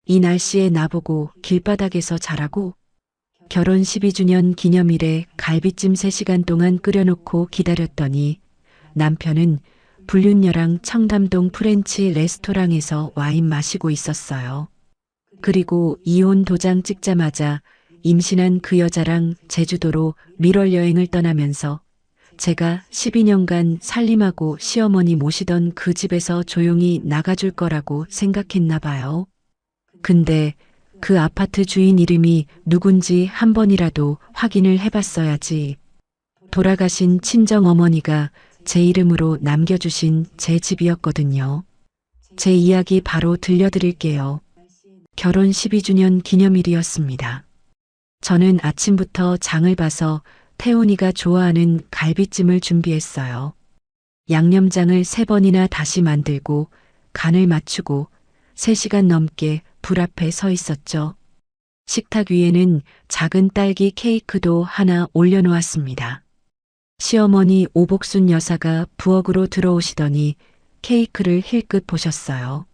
이 날씨에 나보고 길바닥에서 자라고? 결혼 12주년 기념일에 갈비찜 3시간 동안 끓여놓고 기다렸더니 남편은 불륜녀랑 청담동 프렌치 레스토랑에서 와인 마시고 있었어요. 그리고 이혼 도장 찍자마자 임신한 그 여자랑 제주도로 밀월 여행을 떠나면서 제가 12년간 살림하고 시어머니 모시던 그 집에서 조용히 나가줄 거라고 생각했나 봐요. 근데 그 아파트 주인 이름이 누군지 한 번이라도 확인을 해봤어야지. 돌아가신 친정어머니가 제 이름으로 남겨주신 제 집이었거든요. 제 이야기 바로 들려드릴게요. 결혼 12주년 기념일이었습니다. 저는 아침부터 장을 봐서 태훈이가 좋아하는 갈비찜을 준비했어요. 양념장을 3번이나 다시 만들고 간을 맞추고 3시간 넘게 불 앞에 서 있었죠. 식탁 위에는 작은 딸기 케이크도 하나 올려놓았습니다. 시어머니 오복순 여사가 부엌으로 들어오시더니 케이크를 힐끗 보셨어요.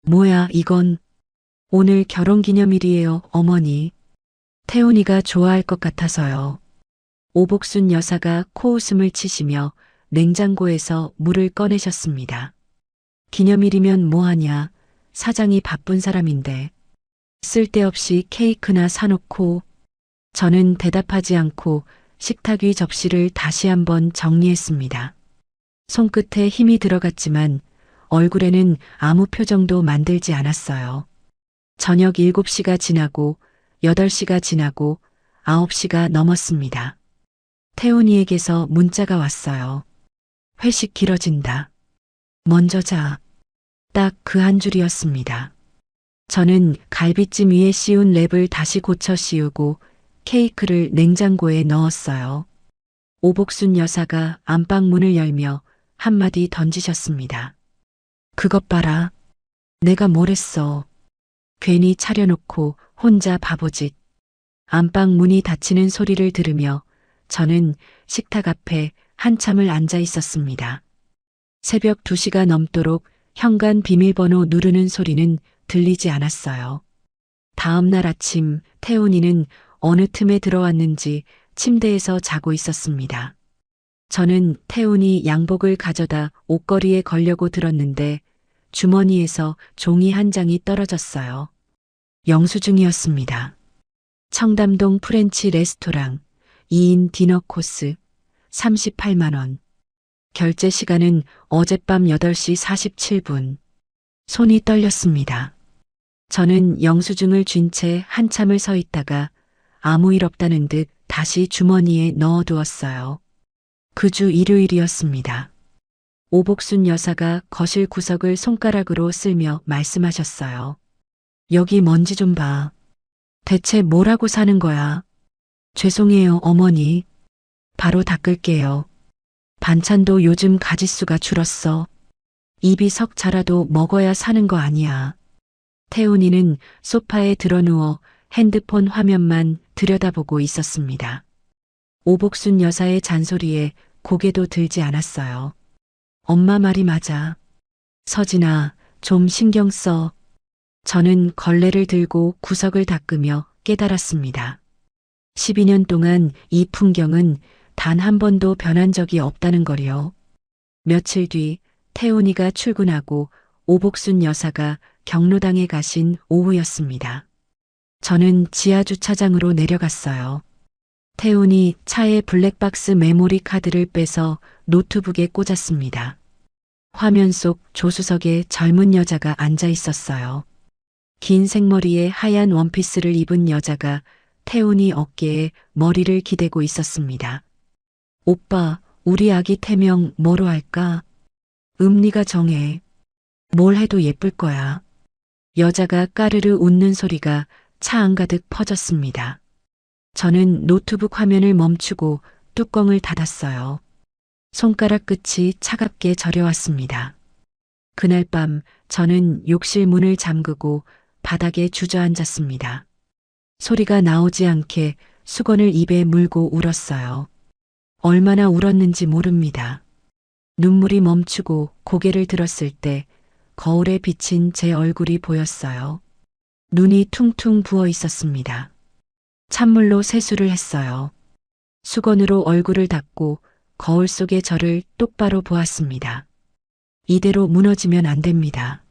뭐야 이건? 오늘 결혼기념일이에요, 어머니. 태훈이가 좋아할 것 같아서요. 오복순 여사가 코웃음을 치시며 냉장고에서 물을 꺼내셨습니다. 기념일이면 뭐하냐, 사장이 바쁜 사람인데. 쓸데없이 케이크나 사놓고. 저는 대답하지 않고 식탁 위 접시를 다시 한번 정리했습니다. 손끝에 힘이 들어갔지만 얼굴에는 아무 표정도 만들지 않았어요. 저녁 7시가 지나고 8시가 지나고 9시가 넘었습니다. 태훈이에게서 문자가 왔어요. 회식 길어진다. 먼저 자. 딱 그 한 줄이었습니다. 저는 갈비찜 위에 씌운 랩을 다시 고쳐 씌우고 케이크를 냉장고에 넣었어요. 오복순 여사가 안방 문을 열며 한마디 던지셨습니다. 그것 봐라. 내가 뭘 했어. 괜히 차려놓고 혼자 바보짓. 안방 문이 닫히는 소리를 들으며 저는 식탁 앞에 한참을 앉아 있었습니다. 새벽 2시가 넘도록 현관 비밀번호 누르는 소리는 들리지 않았어요. 다음 날 아침 태훈이는 어느 틈에 들어왔는지 침대에서 자고 있었습니다. 저는 태훈이 양복을 가져다 옷걸이에 걸려고 들었는데 주머니에서 종이 한 장이 떨어졌어요. 영수증이었습니다. 청담동 프렌치 레스토랑 2인 디너 코스 38만 원. 결제 시간은 어젯밤 8시 47분. 손이 떨렸습니다. 저는 영수증을 쥔 채 한참을 서 있다가 아무 일 없다는 듯 다시 주머니에 넣어두었어요. 그 주 일요일이었습니다. 오복순 여사가 거실 구석을 손가락으로 쓸며 말씀하셨어요. 여기 먼지 좀 봐. 대체 뭐라고 사는 거야? 죄송해요, 어머니. 바로 닦을게요. 반찬도 요즘 가짓수가 줄었어. 입이 석 자라도 먹어야 사는 거 아니야. 태훈이는 소파에 드러누워 핸드폰 화면만 들여다보고 있었습니다. 오복순 여사의 잔소리에 고개도 들지 않았어요. 엄마 말이 맞아. 서진아, 좀 신경 써. 저는 걸레를 들고 구석을 닦으며 깨달았습니다. 12년 동안 이 풍경은 단 한 번도 변한 적이 없다는 거요. 며칠 뒤 태훈이가 출근하고 오복순 여사가 경로당에 가신 오후였습니다. 저는 지하 주차장으로 내려갔어요. 태훈이 차에 블랙박스 메모리 카드를 빼서 노트북에 꽂았습니다. 화면 속 조수석에 젊은 여자가 앉아 있었어요. 긴 생머리에 하얀 원피스를 입은 여자가 태훈이 어깨에 머리를 기대고 있었습니다. 오빠, 우리 아기 태명 뭐로 할까? 네가 정해. 뭘 해도 예쁠 거야. 여자가 까르르 웃는 소리가 차 안가득 퍼졌습니다. 저는 노트북 화면을 멈추고 뚜껑을 닫았어요. 손가락 끝이 차갑게 저려왔습니다. 그날 밤 저는 욕실 문을 잠그고 바닥에 주저앉았습니다. 소리가 나오지 않게 수건을 입에 물고 울었어요. 얼마나 울었는지 모릅니다. 눈물이 멈추고 고개를 들었을 때 거울에 비친 제 얼굴이 보였어요. 눈이 퉁퉁 부어 있었습니다. 찬물로 세수를 했어요. 수건으로 얼굴을 닦고 거울 속의 저를 똑바로 보았습니다. 이대로 무너지면 안 됩니다.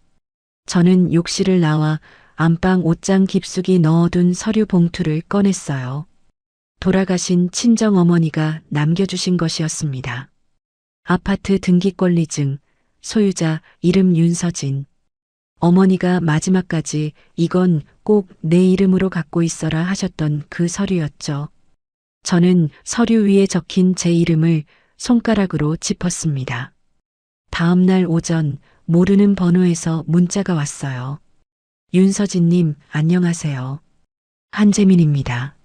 저는 욕실을 나와 안방 옷장 깊숙이 넣어둔 서류 봉투를 꺼냈어요. 돌아가신 친정어머니가 남겨주신 것이었습니다. 아파트 등기권리증, 소유자 이름 윤서진. 어머니가 마지막까지 이건 꼭 내 이름으로 갖고 있어라 하셨던 그 서류였죠. 저는 서류 위에 적힌 제 이름을 손가락으로 짚었습니다. 다음 날 오전 모르는 번호에서 문자가 왔어요. 윤서진님, 안녕하세요. 한재민입니다.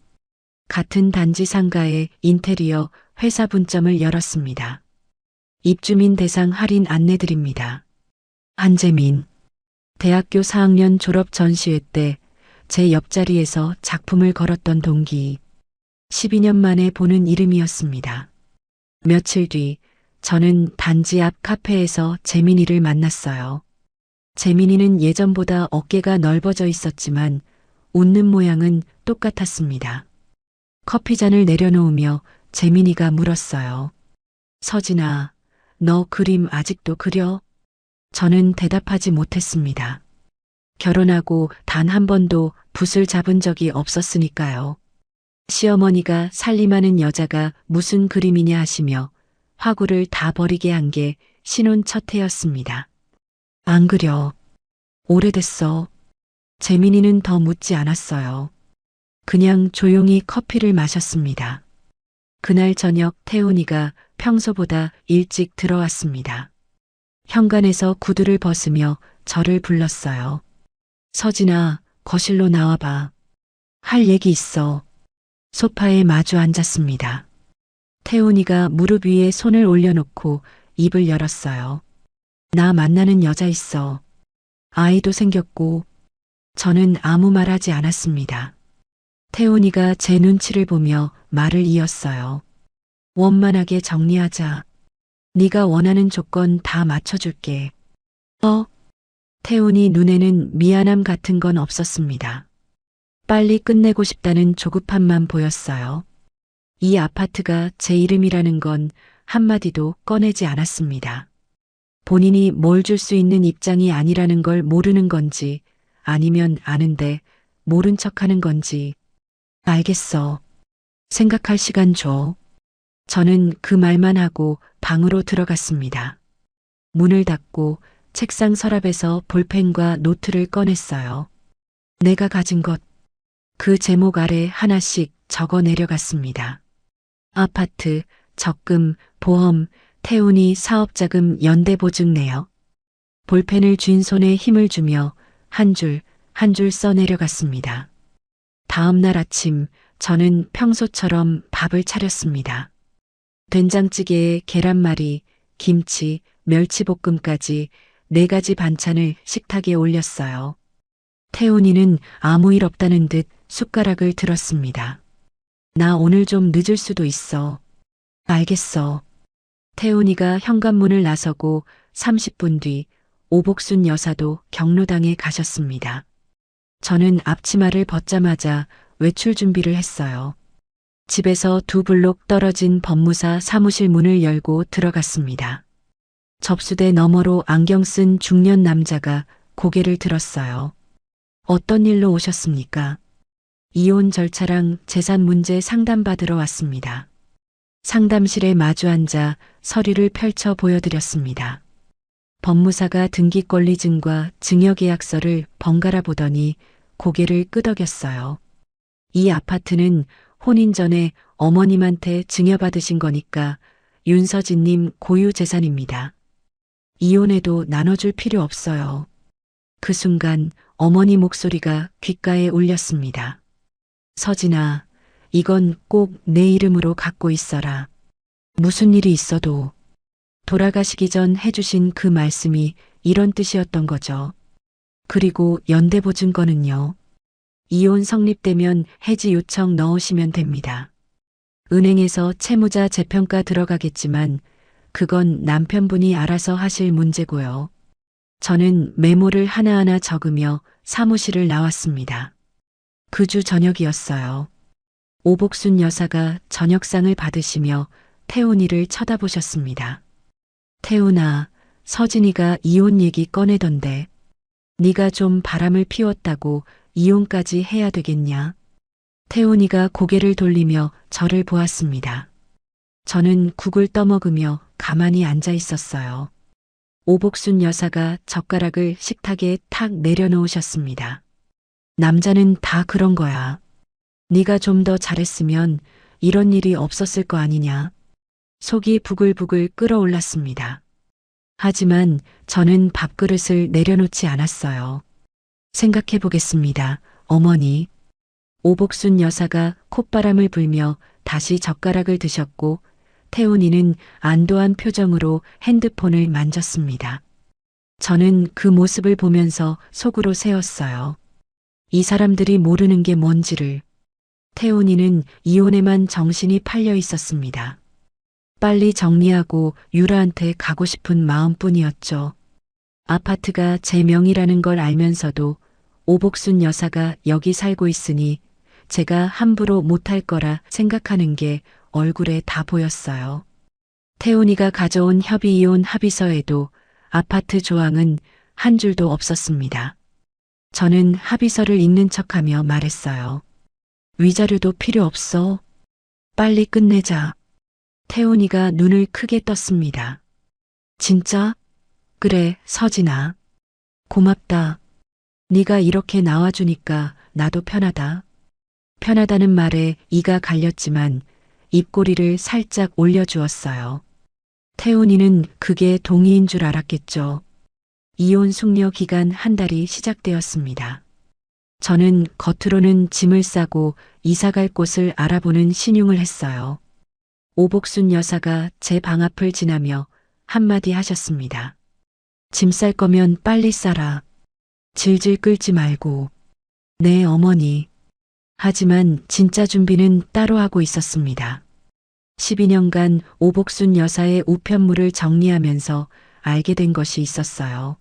같은 단지 상가의 인테리어 회사 분점을 열었습니다. 입주민 대상 할인 안내드립니다. 한재민. 대학교 4학년 졸업 전시회 때 제 옆자리에서 작품을 걸었던 동기. 12년 만에 보는 이름이었습니다. 며칠 뒤 저는 단지 앞 카페에서 재민이를 만났어요. 재민이는 예전보다 어깨가 넓어져 있었지만 웃는 모양은 똑같았습니다. 커피잔을 내려놓으며 재민이가 물었어요. 서진아, 너 그림 아직도 그려? 저는 대답하지 못했습니다. 결혼하고 단 한 번도 붓을 잡은 적이 없었으니까요. 시어머니가 살림하는 여자가 무슨 그림이냐 하시며 화구를 다 버리게 한 게 신혼 첫 해였습니다. 안 그려. 오래됐어. 재민이는 더 묻지 않았어요. 그냥 조용히 커피를 마셨습니다. 그날 저녁 태훈이가 평소보다 일찍 들어왔습니다. 현관에서 구두를 벗으며 저를 불렀어요. 서진아, 거실로 나와봐. 할 얘기 있어. 소파에 마주 앉았습니다. 태훈이가 무릎 위에 손을 올려놓고 입을 열었어요. 나 만나는 여자 있어. 아이도 생겼고. 저는 아무 말 하지 않았습니다. 태훈이가 제 눈치를 보며 말을 이었어요. 원만하게 정리하자. 네가 원하는 조건 다 맞춰줄게. 태훈이 눈에는 미안함 같은 건 없었습니다. 빨리 끝내고 싶다는 조급함만 보였어요. 이 아파트가 제 이름이라는 건 한마디도 꺼내지 않았습니다. 본인이 뭘 줄 수 있는 입장이 아니라는 걸 모르는 건지 아니면 아는데 모른 척하는 건지. 알겠어. 생각할 시간 줘. 저는 그 말만 하고 방으로 들어갔습니다. 문을 닫고 책상 서랍에서 볼펜과 노트를 꺼냈어요. 내가 가진 것, 그 제목 아래 하나씩 적어 내려갔습니다. 아파트, 적금, 보험, 태훈이 사업자금 연대보증 내역. 볼펜을 쥔 손에 힘을 주며 한 줄 한 줄 써 내려갔습니다. 다음 날 아침 저는 평소처럼 밥을 차렸습니다. 된장찌개에 계란말이, 김치, 멸치볶음까지 4가지 반찬을 식탁에 올렸어요. 태훈이는 아무 일 없다는 듯 숟가락을 들었습니다. 나 오늘 좀 늦을 수도 있어. 알겠어. 태훈이가 현관문을 나서고 30분 뒤 오복순 여사도 경로당에 가셨습니다. 저는 앞치마를 벗자마자 외출 준비를 했어요. 집에서 2블록 떨어진 법무사 사무실 문을 열고 들어갔습니다. 접수대 너머로 안경 쓴 중년 남자가 고개를 들었어요. 어떤 일로 오셨습니까? 이혼 절차랑 재산 문제 상담받으러 왔습니다. 상담실에 마주 앉아 서류를 펼쳐 보여드렸습니다. 법무사가 등기권리증과 증여계약서를 번갈아 보더니 고개를 끄덕였어요. 이 아파트는 혼인 전에 어머님한테 증여받으신 거니까 윤서진님 고유 재산입니다. 이혼해도 나눠줄 필요 없어요. 그 순간 어머니 목소리가 귓가에 울렸습니다. 서진아, 이건 꼭 내 이름으로 갖고 있어라. 무슨 일이 있어도. 돌아가시기 전 해주신 그 말씀이 이런 뜻이었던 거죠. 그리고 연대보증권은요. 이혼 성립되면 해지 요청 넣으시면 됩니다. 은행에서 채무자 재평가 들어가겠지만 그건 남편분이 알아서 하실 문제고요. 저는 메모를 하나하나 적으며 사무실을 나왔습니다. 그 주 저녁이었어요. 오복순 여사가 저녁상을 받으시며 태훈이를 쳐다보셨습니다. 태훈아, 서진이가 이혼 얘기 꺼내던데 네가 좀 바람을 피웠다고 이혼까지 해야 되겠냐? 태훈이가 고개를 돌리며 저를 보았습니다. 저는 국을 떠먹으며 가만히 앉아 있었어요. 오복순 여사가 젓가락을 식탁에 탁 내려놓으셨습니다. 남자는 다 그런 거야. 네가 좀 더 잘했으면 이런 일이 없었을 거 아니냐. 속이 부글부글 끓어올랐습니다. 하지만 저는 밥그릇을 내려놓지 않았어요. 생각해 보겠습니다, 어머니. 오복순 여사가 콧바람을 불며 다시 젓가락을 드셨고 태훈이는 안도한 표정으로 핸드폰을 만졌습니다. 저는 그 모습을 보면서 속으로 세웠어요. 이 사람들이 모르는 게 뭔지를. 태훈이는 이혼에만 정신이 팔려 있었습니다. 빨리 정리하고 유라한테 가고 싶은 마음뿐이었죠. 아파트가 제 명의라는 걸 알면서도 오복순 여사가 여기 살고 있으니 제가 함부로 못할 거라 생각하는 게 얼굴에 다 보였어요. 태훈이가 가져온 협의이혼 합의서에도 아파트 조항은 한 줄도 없었습니다. 저는 합의서를 읽는 척하며 말했어요. 위자료도 필요 없어. 빨리 끝내자. 태훈이가 눈을 크게 떴습니다. 진짜? 그래, 서진아. 고맙다. 네가 이렇게 나와주니까 나도 편하다. 편하다는 말에 이가 갈렸지만 입꼬리를 살짝 올려주었어요. 태훈이는 그게 동의인 줄 알았겠죠. 이혼 숙려 기간 한 달이 시작되었습니다. 저는 겉으로는 짐을 싸고 이사갈 곳을 알아보는 신용을 했어요. 오복순 여사가 제 방 앞을 지나며 한마디 하셨습니다. 짐 쌀 거면 빨리 싸라. 질질 끌지 말고. 네, 어머니. 하지만 진짜 준비는 따로 하고 있었습니다. 12년간 오복순 여사의 우편물을 정리하면서 알게 된 것이 있었어요.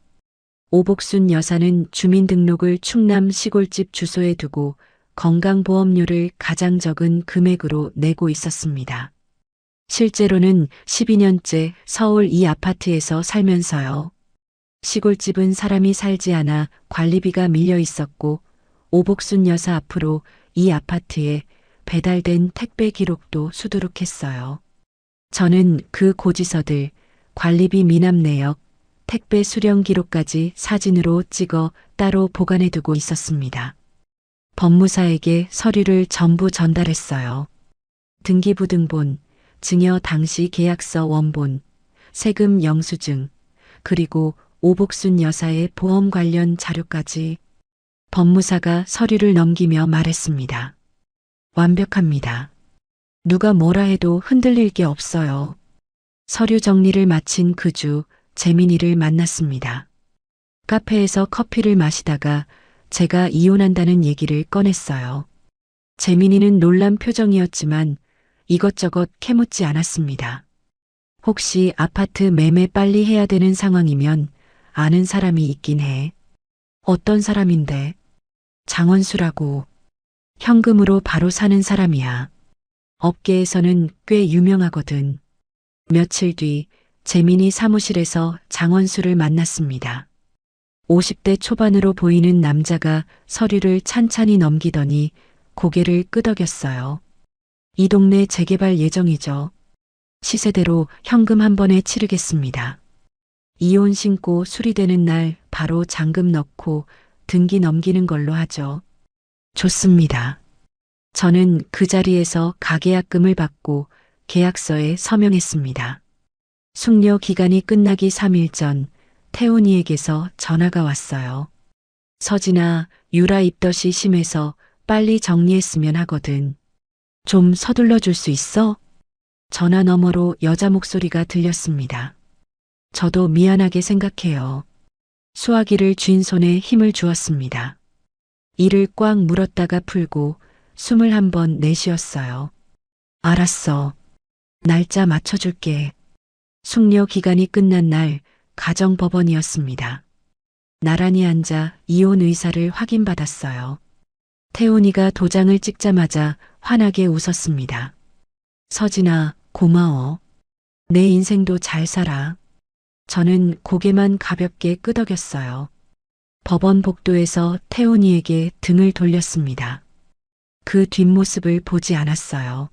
오복순 여사는 주민등록을 충남 시골집 주소에 두고 건강보험료를 가장 적은 금액으로 내고 있었습니다. 실제로는 12년째 서울 이 아파트에서 살면서요. 시골집은 사람이 살지 않아 관리비가 밀려 있었고 오복순 여사 앞으로 이 아파트에 배달된 택배 기록도 수두룩했어요. 저는 그 고지서들, 관리비 미납 내역, 택배 수령 기록까지 사진으로 찍어 따로 보관해 두고 있었습니다. 법무사에게 서류를 전부 전달했어요. 등기부등본, 증여 당시 계약서 원본, 세금 영수증, 그리고 오복순 여사의 보험 관련 자료까지. 법무사가 서류를 넘기며 말했습니다. 완벽합니다. 누가 뭐라 해도 흔들릴 게 없어요. 서류 정리를 마친 그 주 재민이를 만났습니다. 카페에서 커피를 마시다가 제가 이혼한다는 얘기를 꺼냈어요. 재민이는 놀란 표정이었지만 이것저것 캐묻지 않았습니다. 혹시 아파트 매매 빨리 해야 되는 상황이면 아는 사람이 있긴 해. 어떤 사람인데? 장원수라고. 현금으로 바로 사는 사람이야. 업계에서는 꽤 유명하거든. 며칠 뒤 재민이 사무실에서 장원수를 만났습니다. 50대 초반으로 보이는 남자가 서류를 찬찬히 넘기더니 고개를 끄덕였어요. 이 동네 재개발 예정이죠. 시세대로 현금 한 번에 치르겠습니다. 이혼 신고 수리되는 날 바로 잔금 넣고 등기 넘기는 걸로 하죠. 좋습니다. 저는 그 자리에서 가계약금을 받고 계약서에 서명했습니다. 숙려 기간이 끝나기 3일 전 태훈이에게서 전화가 왔어요. 서진아, 유라 입덧이 심해서 빨리 정리했으면 하거든. 좀 서둘러 줄 수 있어? 전화 너머로 여자 목소리가 들렸습니다. 저도 미안하게 생각해요. 수화기를 쥔 손에 힘을 주었습니다. 이를 꽉 물었다가 풀고 숨을 한 번 내쉬었어요. 알았어. 날짜 맞춰줄게. 숙려 기간이 끝난 날 가정법원이었습니다. 나란히 앉아 이혼 의사를 확인받았어요. 태훈이가 도장을 찍자마자 환하게 웃었습니다. 서진아, 고마워. 내 인생도 잘 살아. 저는 고개만 가볍게 끄덕였어요. 법원 복도에서 태훈이에게 등을 돌렸습니다. 그 뒷모습을 보지 않았어요.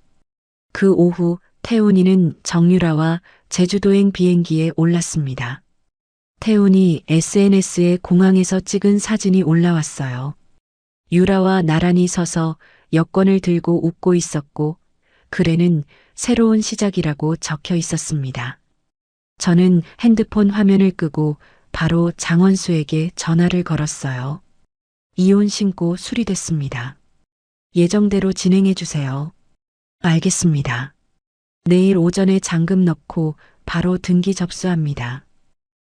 그 오후 태훈이는 정유라와 제주도행 비행기에 올랐습니다. 태훈이 SNS에 공항에서 찍은 사진이 올라왔어요. 유라와 나란히 서서 여권을 들고 웃고 있었고 글에는 새로운 시작이라고 적혀 있었습니다. 저는 핸드폰 화면을 끄고 바로 장원수에게 전화를 걸었어요. 이혼 신고 수리됐습니다. 예정대로 진행해 주세요. 알겠습니다. 내일 오전에 잔금 넣고 바로 등기 접수합니다.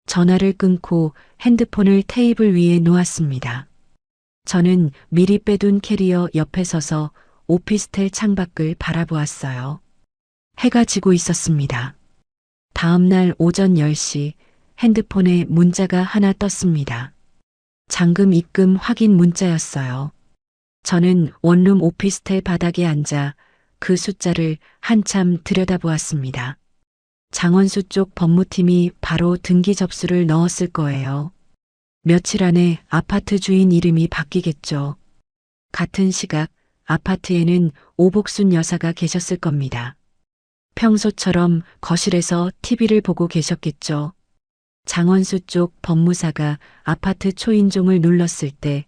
전화를 끊고 핸드폰을 테이블 위에 놓았습니다. 저는 미리 빼둔 캐리어 옆에 서서 오피스텔 창밖을 바라보았어요. 해가 지고 있었습니다. 다음 날 오전 10시 핸드폰에 문자가 하나 떴습니다. 잔금 입금 확인 문자였어요. 저는 원룸 오피스텔 바닥에 앉아 그 숫자를 한참 들여다보았습니다. 장원수 쪽 법무팀이 바로 등기 접수를 넣었을 거예요. 며칠 안에 아파트 주인 이름이 바뀌겠죠. 같은 시각 아파트에는 오복순 여사가 계셨을 겁니다. 평소처럼 거실에서 TV를 보고 계셨겠죠. 장원수 쪽 법무사가 아파트 초인종을 눌렀을 때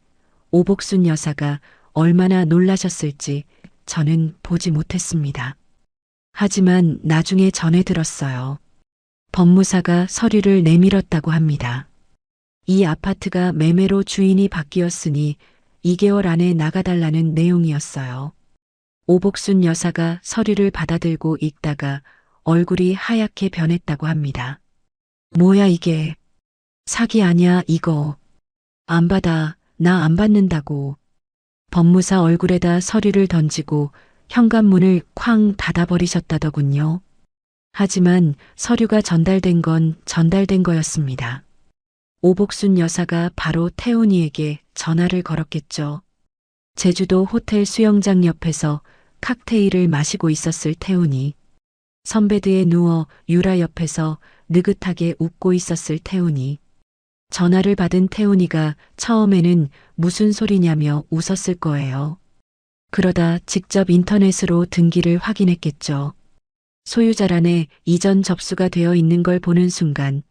오복순 여사가 얼마나 놀라셨을지 저는 보지 못했습니다. 하지만 나중에 전해 들었어요. 법무사가 서류를 내밀었다고 합니다. 이 아파트가 매매로 주인이 바뀌었으니 2개월 안에 나가달라는 내용이었어요. 오복순 여사가 서류를 받아들고 읽다가 얼굴이 하얗게 변했다고 합니다. 뭐야 이게? 사기 아냐 이거. 안 받아. 나 안 받는다고. 법무사 얼굴에다 서류를 던지고 현관문을 쾅 닫아버리셨다더군요. 하지만 서류가 전달된 건 전달된 거였습니다. 오복순 여사가 바로 태훈이에게 전화를 걸었겠죠. 제주도 호텔 수영장 옆에서 칵테일을 마시고 있었을 태훈이, 선베드에 누워 유라 옆에서 느긋하게 웃고 있었을 태훈이, 전화를 받은 태훈이가 처음에는 무슨 소리냐며 웃었을 거예요. 그러다 직접 인터넷으로 등기를 확인했겠죠. 소유자란에 이전 접수가 되어 있는 걸 보는 순간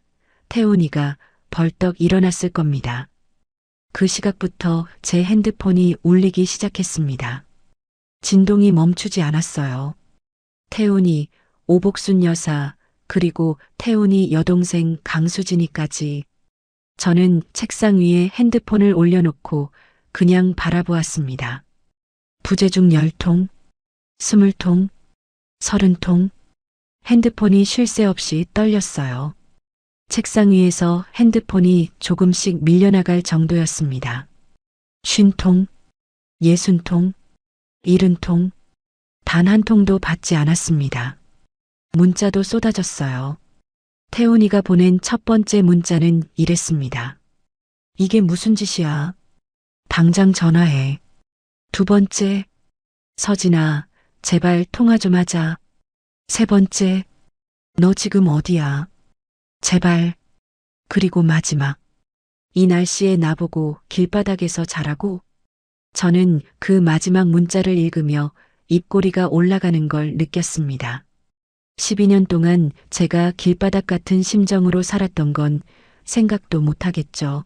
태훈이가 벌떡 일어났을 겁니다. 그 시각부터 제 핸드폰이 울리기 시작했습니다. 진동이 멈추지 않았어요. 태훈이, 오복순 여사, 그리고 태훈이 여동생 강수진이까지. 저는 책상 위에 핸드폰을 올려놓고 그냥 바라보았습니다. 부재중 10통, 20통, 30통. 핸드폰이 쉴 새 없이 떨렸어요. 책상 위에서 핸드폰이 조금씩 밀려나갈 정도였습니다. 50통, 60통, 70통, 단 한 통도 받지 않았습니다. 문자도 쏟아졌어요. 태훈이가 보낸 첫 번째 문자는 이랬습니다. 이게 무슨 짓이야? 당장 전화해. 두 번째, 서진아, 제발 통화 좀 하자. 세 번째, 너 지금 어디야? 제발. 그리고 마지막, 이 날씨에 나보고 길바닥에서 자라고? 저는 그 마지막 문자를 읽으며 입꼬리가 올라가는 걸 느꼈습니다. 12년 동안 제가 길바닥 같은 심정으로 살았던 건 생각도 못하겠죠.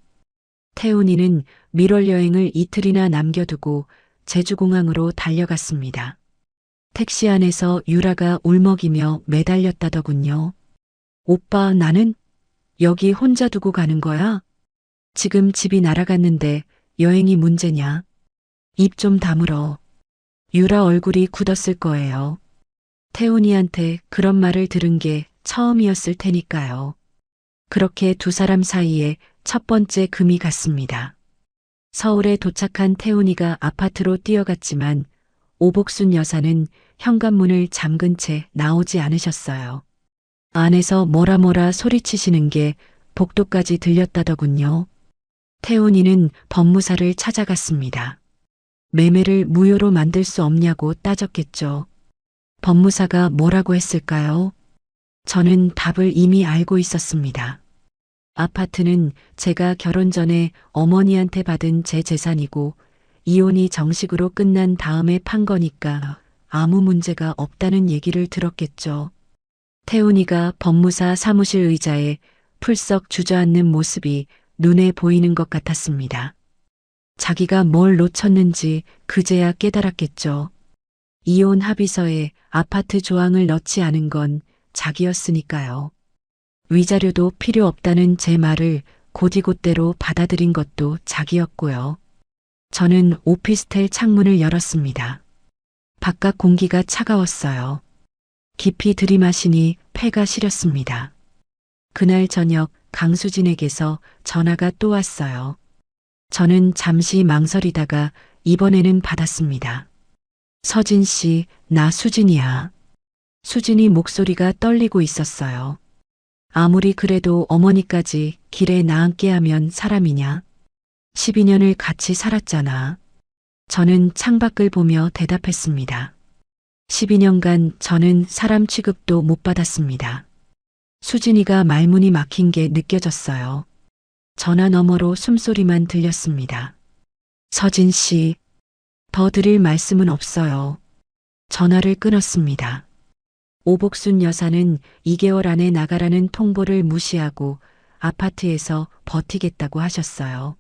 태훈이는 밀월 여행을 이틀이나 남겨두고 제주공항으로 달려갔습니다. 택시 안에서 유라가 울먹이며 매달렸다더군요. 오빠, 나는 여기 혼자 두고 가는 거야? 지금 집이 날아갔는데 여행이 문제냐? 입 좀 다물어. 유라 얼굴이 굳었을 거예요. 태훈이한테 그런 말을 들은 게 처음이었을 테니까요. 그렇게 두 사람 사이에 첫 번째 금이 갔습니다. 서울에 도착한 태훈이가 아파트로 뛰어갔지만 오복순 여사는 현관문을 잠근 채 나오지 않으셨어요. 안에서 뭐라 소리치시는 게 복도까지 들렸다더군요. 태훈이는 법무사를 찾아갔습니다. 매매를 무효로 만들 수 없냐고 따졌겠죠. 법무사가 뭐라고 했을까요? 저는 답을 이미 알고 있었습니다. 아파트는 제가 결혼 전에 어머니한테 받은 제 재산이고 이혼이 정식으로 끝난 다음에 판 거니까 아무 문제가 없다는 얘기를 들었겠죠. 태훈이가 법무사 사무실 의자에 풀썩 주저앉는 모습이 눈에 보이는 것 같았습니다. 자기가 뭘 놓쳤는지 그제야 깨달았겠죠. 이혼 합의서에 아파트 조항을 넣지 않은 건 자기였으니까요. 위자료도 필요 없다는 제 말을 곧이곧대로 받아들인 것도 자기였고요. 저는 오피스텔 창문을 열었습니다. 바깥 공기가 차가웠어요. 깊이 들이마시니 폐가 시렸습니다. 그날 저녁 강수진에게서 전화가 또 왔어요. 저는 잠시 망설이다가 이번에는 받았습니다. 서진 씨, 나 수진이야. 수진이 목소리가 떨리고 있었어요. 아무리 그래도 어머니까지 길에 나앉게 하면 사람이냐? 12년을 같이 살았잖아. 저는 창밖을 보며 대답했습니다. 12년간 저는 사람 취급도 못 받았습니다. 수진이가 말문이 막힌 게 느껴졌어요. 전화 너머로 숨소리만 들렸습니다. 서진 씨, 더 드릴 말씀은 없어요. 전화를 끊었습니다. 오복순 여사는 2개월 안에 나가라는 통보를 무시하고 아파트에서 버티겠다고 하셨어요.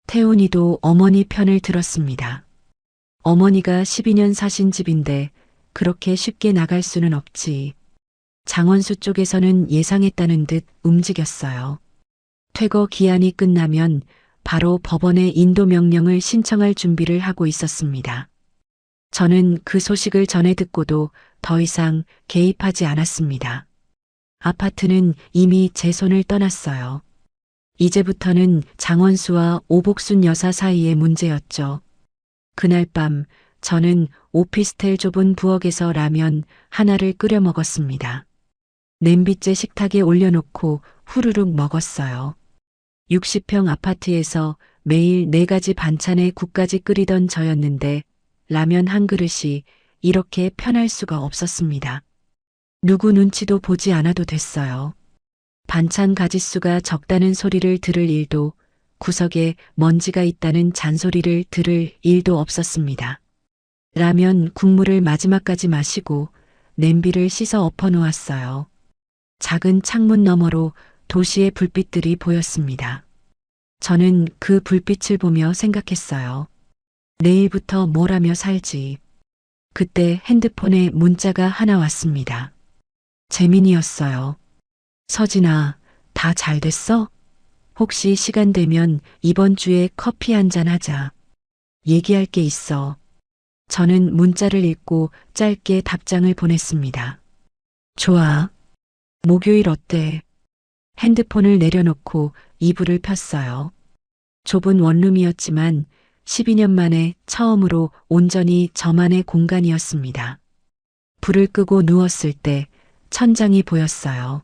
태훈이도 어머니 편을 들었습니다. 어머니가 12년 사신 집인데 그렇게 쉽게 나갈 수는 없지. 장원수 쪽에서는 예상했다는 듯 움직였어요. 퇴거 기한이 끝나면 바로 법원에 인도 명령을 신청할 준비를 하고 있었습니다. 저는 그 소식을 전해 듣고도 더 이상 개입하지 않았습니다. 아파트는 이미 제 손을 떠났어요. 이제부터는 장원수와 오복순 여사 사이의 문제였죠. 그날 밤 저는 오피스텔 좁은 부엌에서 라면 하나를 끓여 먹었습니다. 냄비째 식탁에 올려놓고 후루룩 먹었어요. 60평 아파트에서 매일 4가지 반찬에 국까지 끓이던 저였는데 라면 한 그릇이 이렇게 편할 수가 없었습니다. 누구 눈치도 보지 않아도 됐어요. 반찬 가짓수가 적다는 소리를 들을 일도 구석에 먼지가 있다는 잔소리를 들을 일도 없었습니다. 라면 국물을 마지막까지 마시고 냄비를 씻어 엎어 놓았어요. 작은 창문 너머로 도시의 불빛들이 보였습니다. 저는 그 불빛을 보며 생각했어요. 내일부터 뭘 하며 살지. 그때 핸드폰에 문자가 하나 왔습니다. 재민이었어요. 서진아, 다 잘 됐어? 혹시 시간 되면 이번 주에 커피 한잔 하자. 얘기할 게 있어. 저는 문자를 읽고 짧게 답장을 보냈습니다. 좋아. 목요일 어때? 핸드폰을 내려놓고 이불을 폈어요. 좁은 원룸이었지만 12년 만에 처음으로 온전히 저만의 공간이었습니다. 불을 끄고 누웠을 때 천장이 보였어요.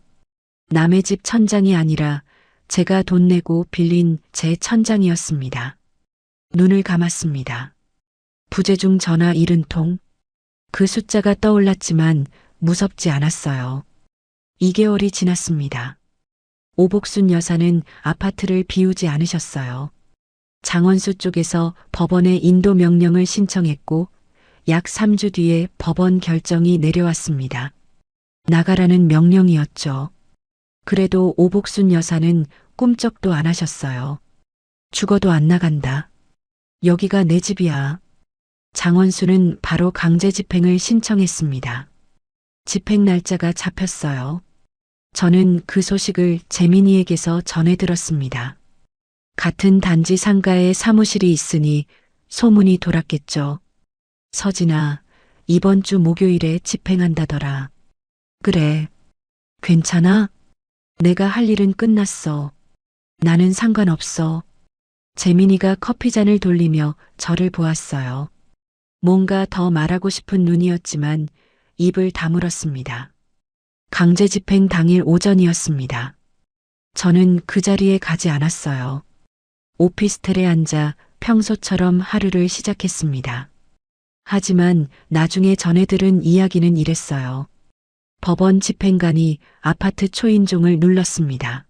남의 집 천장이 아니라 제가 돈 내고 빌린 제 천장이었습니다. 눈을 감았습니다. 부재중 전화 70통. 그 숫자가 떠올랐지만 무섭지 않았어요. 2개월이 지났습니다. 오복순 여사는 아파트를 비우지 않으셨어요. 장원수 쪽에서 법원에 인도 명령을 신청했고 약 3주 뒤에 법원 결정이 내려왔습니다. 나가라는 명령이었죠. 그래도 오복순 여사는 꿈쩍도 안 하셨어요. 죽어도 안 나간다. 여기가 내 집이야. 장원수는 바로 강제 집행을 신청했습니다. 집행 날짜가 잡혔어요. 저는 그 소식을 재민이에게서 전해 들었습니다. 같은 단지 상가에 사무실이 있으니 소문이 돌았겠죠. 서진아, 이번 주 목요일에 집행한다더라. 그래. 괜찮아? 내가 할 일은 끝났어. 나는 상관없어. 재민이가 커피잔을 돌리며 저를 보았어요. 뭔가 더 말하고 싶은 눈이었지만 입을 다물었습니다. 강제 집행 당일 오전이었습니다. 저는 그 자리에 가지 않았어요. 오피스텔에 앉아 평소처럼 하루를 시작했습니다. 하지만 나중에 전해 들은 이야기는 이랬어요. 법원 집행관이 아파트 초인종을 눌렀습니다.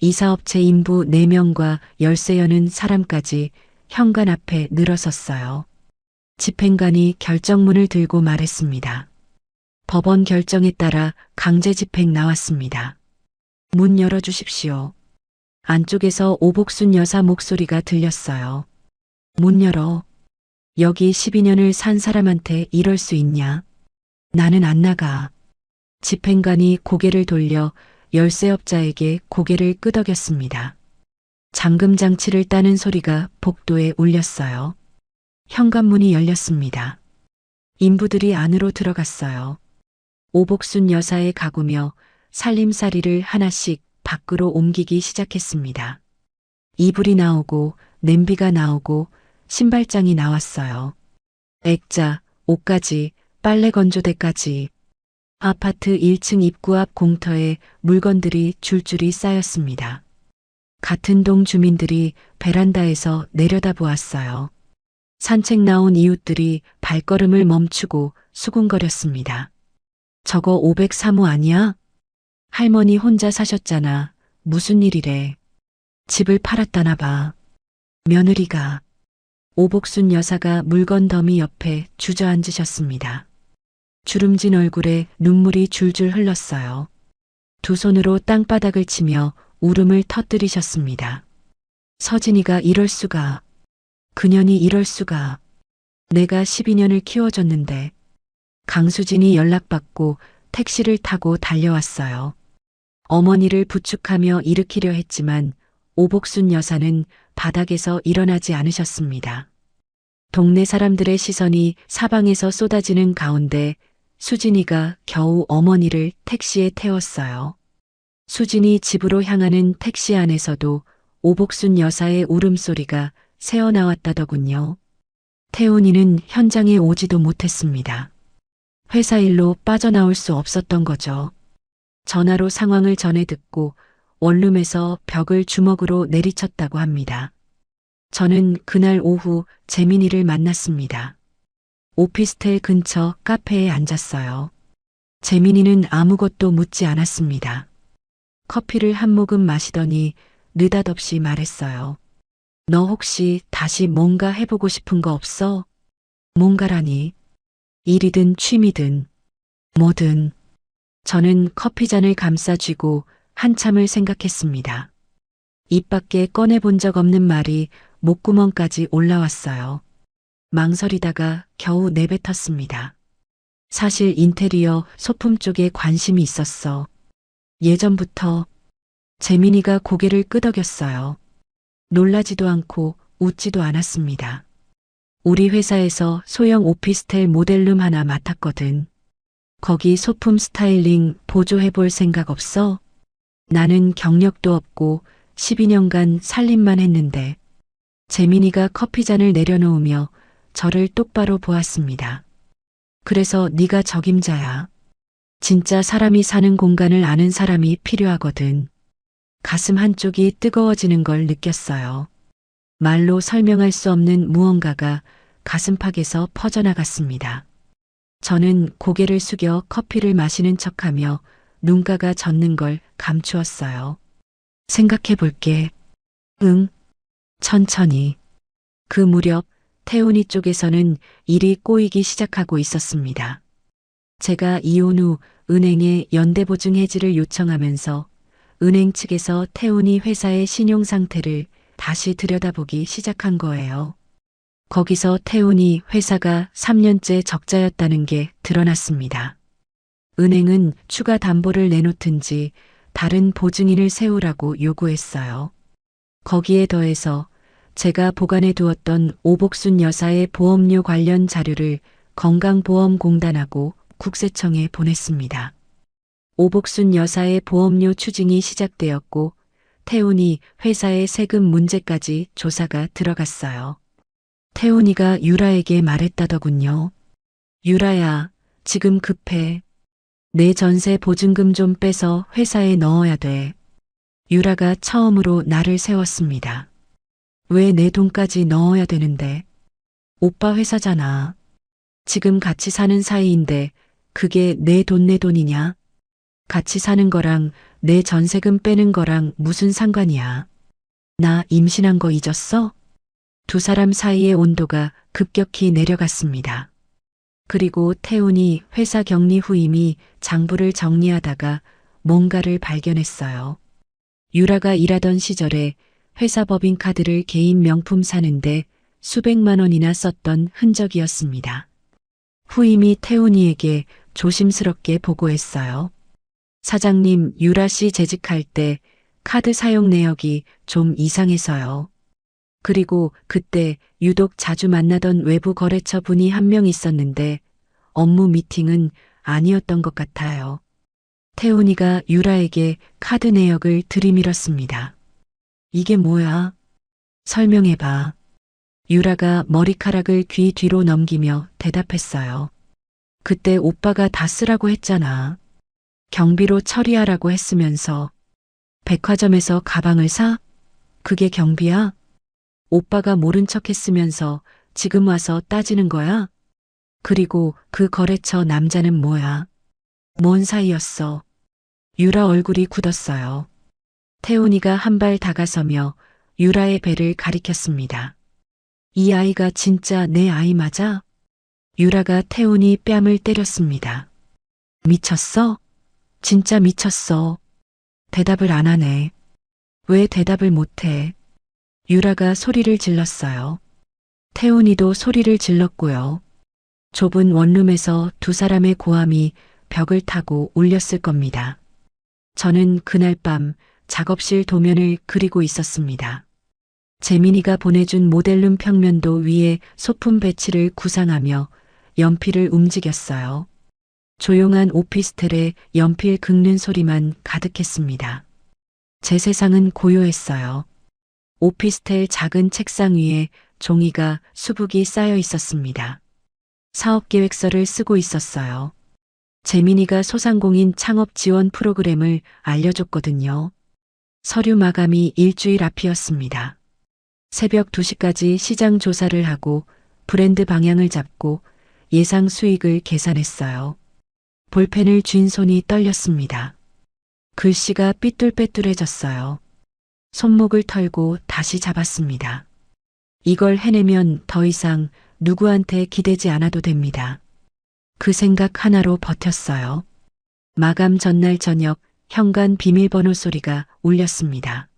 이사업체 인부 4명과 열쇠 여는 사람까지 현관 앞에 늘어섰어요. 집행관이 결정문을 들고 말했습니다. 법원 결정에 따라 강제 집행 나왔습니다. 문 열어주십시오. 안쪽에서 오복순 여사 목소리가 들렸어요. 문 열어. 여기 12년을 산 사람한테 이럴 수 있냐? 나는 안 나가. 집행관이 고개를 돌려 열쇠업자에게 고개를 끄덕였습니다. 잠금 장치를 따는 소리가 복도에 울렸어요. 현관문이 열렸습니다. 인부들이 안으로 들어갔어요. 오복순 여사의 가구며 살림살이를 하나씩 밖으로 옮기기 시작했습니다. 이불이 나오고 냄비가 나오고 신발장이 나왔어요. 액자, 옷까지, 빨래 건조대까지. 아파트 1층 입구 앞 공터에 물건들이 줄줄이 쌓였습니다. 같은 동 주민들이 베란다에서 내려다보았어요. 산책 나온 이웃들이 발걸음을 멈추고 수군거렸습니다. 저거 503호 아니야? 할머니 혼자 사셨잖아. 무슨 일이래? 집을 팔았다나 봐. 며느리가. 오복순 여사가 물건 더미 옆에 주저앉으셨습니다. 주름진 얼굴에 눈물이 줄줄 흘렀어요. 두 손으로 땅바닥을 치며 울음을 터뜨리셨습니다. 서진이가 이럴 수가. 그년이 이럴 수가. 내가 12년을 키워줬는데. 강수진이 연락받고 택시를 타고 달려왔어요. 어머니를 부축하며 일으키려 했지만 오복순 여사는 바닥에서 일어나지 않으셨습니다. 동네 사람들의 시선이 사방에서 쏟아지는 가운데 수진이가 겨우 어머니를 택시에 태웠어요. 수진이 집으로 향하는 택시 안에서도 오복순 여사의 울음소리가 새어나왔다더군요. 태훈이는 현장에 오지도 못했습니다. 회사 일로 빠져나올 수 없었던 거죠. 전화로 상황을 전해 듣고 원룸에서 벽을 주먹으로 내리쳤다고 합니다. 저는 그날 오후 재민이를 만났습니다. 오피스텔 근처 카페에 앉았어요. 재민이는 아무것도 묻지 않았습니다. 커피를 한 모금 마시더니 느닷없이 말했어요. 너 혹시 다시 뭔가 해보고 싶은 거 없어? 뭔가라니. 일이든 취미든 뭐든. 저는 커피잔을 감싸쥐고 한참을 생각했습니다. 입 밖에 꺼내본 적 없는 말이 목구멍까지 올라왔어요. 망설이다가 겨우 내뱉었습니다. 사실 인테리어 소품 쪽에 관심이 있었어. 예전부터. 재민이가 고개를 끄덕였어요. 놀라지도 않고 웃지도 않았습니다. 우리 회사에서 소형 오피스텔 모델룸 하나 맡았거든. 거기 소품 스타일링 보조해볼 생각 없어? 나는 경력도 없고 12년간 살림만 했는데. 재민이가 커피잔을 내려놓으며 저를 똑바로 보았습니다. 그래서 네가 적임자야. 진짜 사람이 사는 공간을 아는 사람이 필요하거든. 가슴 한쪽이 뜨거워지는 걸 느꼈어요. 말로 설명할 수 없는 무언가가 가슴팍에서 퍼져나갔습니다. 저는 고개를 숙여 커피를 마시는 척하며 눈가가 젖는 걸 감추었어요. 생각해 볼게. 응. 천천히. 그 무렵 태훈이 쪽에서는 일이 꼬이기 시작하고 있었습니다. 제가 이혼 후 은행에 연대보증 해지를 요청하면서 은행 측에서 태훈이 회사의 신용 상태를 다시 들여다보기 시작한 거예요. 거기서 태훈이 회사가 3년째 적자였다는 게 드러났습니다. 은행은 추가 담보를 내놓든지 다른 보증인을 세우라고 요구했어요. 거기에 더해서 제가 보관해 두었던 오복순 여사의 보험료 관련 자료를 건강보험공단하고 국세청에 보냈습니다. 오복순 여사의 보험료 추징이 시작되었고 태훈이 회사의 세금 문제까지 조사가 들어갔어요. 태훈이가 유라에게 말했다더군요. 유라야, 지금 급해. 내 전세 보증금 좀 빼서 회사에 넣어야 돼. 유라가 처음으로 나를 세웠습니다. 왜 내 돈까지 넣어야 되는데? 오빠 회사잖아. 지금 같이 사는 사이인데 그게 내 돈 내 돈이냐? 같이 사는 거랑 내 전세금 빼는 거랑 무슨 상관이야? 나 임신한 거 잊었어? 두 사람 사이의 온도가 급격히 내려갔습니다. 그리고 태훈이 회사 격리 후 이미 장부를 정리하다가 뭔가를 발견했어요. 유라가 일하던 시절에 회사 법인카드를 개인 명품 사는데 수백만 원이나 썼던 흔적이었습니다. 후임이 태훈이에게 조심스럽게 보고했어요. 사장님, 유라 씨 재직할 때 카드 사용 내역이 좀 이상해서요. 그리고 그때 유독 자주 만나던 외부 거래처 분이 한 명 있었는데 업무 미팅은 아니었던 것 같아요. 태훈이가 유라에게 카드 내역을 들이밀었습니다. 이게 뭐야? 설명해봐. 유라가 머리카락을 귀 뒤로 넘기며 대답했어요. 그때 오빠가 다 쓰라고 했잖아. 경비로 처리하라고 했으면서 백화점에서 가방을 사? 그게 경비야? 오빠가 모른 척 했으면서 지금 와서 따지는 거야? 그리고 그 거래처 남자는 뭐야? 뭔 사이였어? 유라 얼굴이 굳었어요. 태훈이가 한 발 다가서며 유라의 배를 가리켰습니다. 이 아이가 진짜 내 아이 맞아? 유라가 태훈이 뺨을 때렸습니다. 미쳤어? 진짜 미쳤어. 대답을 안 하네. 왜 대답을 못해? 유라가 소리를 질렀어요. 태훈이도 소리를 질렀고요. 좁은 원룸에서 두 사람의 고함이 벽을 타고 울렸을 겁니다. 저는 그날 밤 작업실 도면을 그리고 있었습니다. 재민이가 보내준 모델룸 평면도 위에 소품 배치를 구상하며 연필을 움직였어요. 조용한 오피스텔에 연필 긁는 소리만 가득했습니다. 제 세상은 고요했어요. 오피스텔 작은 책상 위에 종이가 수북이 쌓여 있었습니다. 사업계획서를 쓰고 있었어요. 재민이가 소상공인 창업 지원 프로그램을 알려줬거든요. 서류 마감이 일주일 앞이었습니다. 새벽 2시까지 시장 조사를 하고 브랜드 방향을 잡고 예상 수익을 계산했어요. 볼펜을 쥔 손이 떨렸습니다. 글씨가 삐뚤빼뚤해졌어요. 손목을 털고 다시 잡았습니다. 이걸 해내면 더 이상 누구한테 기대지 않아도 됩니다. 그 생각 하나로 버텼어요. 마감 전날 저녁 현관 비밀번호 소리가 울렸습니다.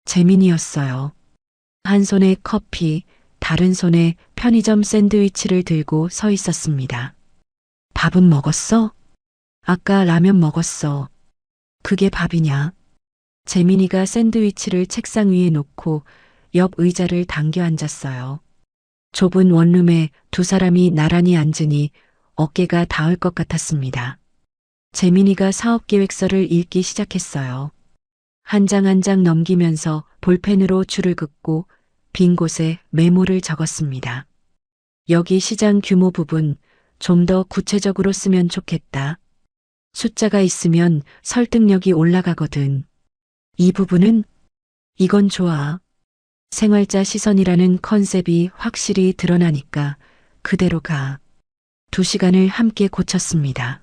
재민이었어요. 한 손에 커피, 다른 손에 편의점 샌드위치를 들고 서 있었습니다. 밥은 먹었어? 아까 라면 먹었어. 그게 밥이냐? 재민이가 샌드위치를 책상 위에 놓고 옆 의자를 당겨 앉았어요. 좁은 원룸에 두 사람이 나란히 앉으니 어깨가 닿을 것 같았습니다. 재민이가 사업계획서를 읽기 시작했어요. 한 장 한 장 넘기면서 볼펜으로 줄을 긋고 빈 곳에 메모를 적었습니다. 여기 시장 규모 부분 좀 더 구체적으로 쓰면 좋겠다. 숫자가 있으면 설득력이 올라가거든. 이 부분은? 이건 좋아. 생활자 시선이라는 컨셉이 확실히 드러나니까 그대로 가. 2시간을 함께 고쳤습니다.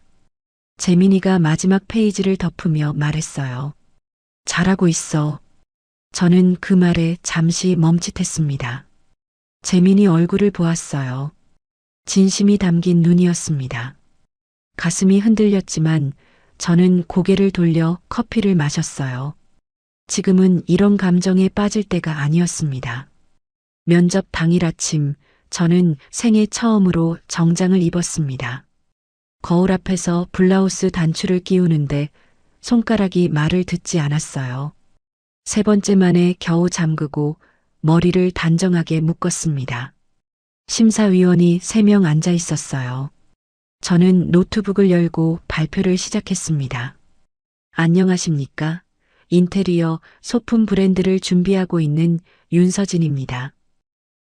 재민이가 마지막 페이지를 덮으며 말했어요. 잘하고 있어. 저는 그 말에 잠시 멈칫했습니다. 재민이 얼굴을 보았어요. 진심이 담긴 눈이었습니다. 가슴이 흔들렸지만 저는 고개를 돌려 커피를 마셨어요. 지금은 이런 감정에 빠질 때가 아니었습니다. 면접 당일 아침 저는 생애 처음으로 정장을 입었습니다. 거울 앞에서 블라우스 단추를 끼우는데 손가락이 말을 듣지 않았어요. 3번째 만에 겨우 잠그고 머리를 단정하게 묶었습니다. 심사위원이 3명 앉아 있었어요. 저는 노트북을 열고 발표를 시작했습니다. 안녕하십니까? 인테리어 소품 브랜드를 준비하고 있는 윤서진입니다.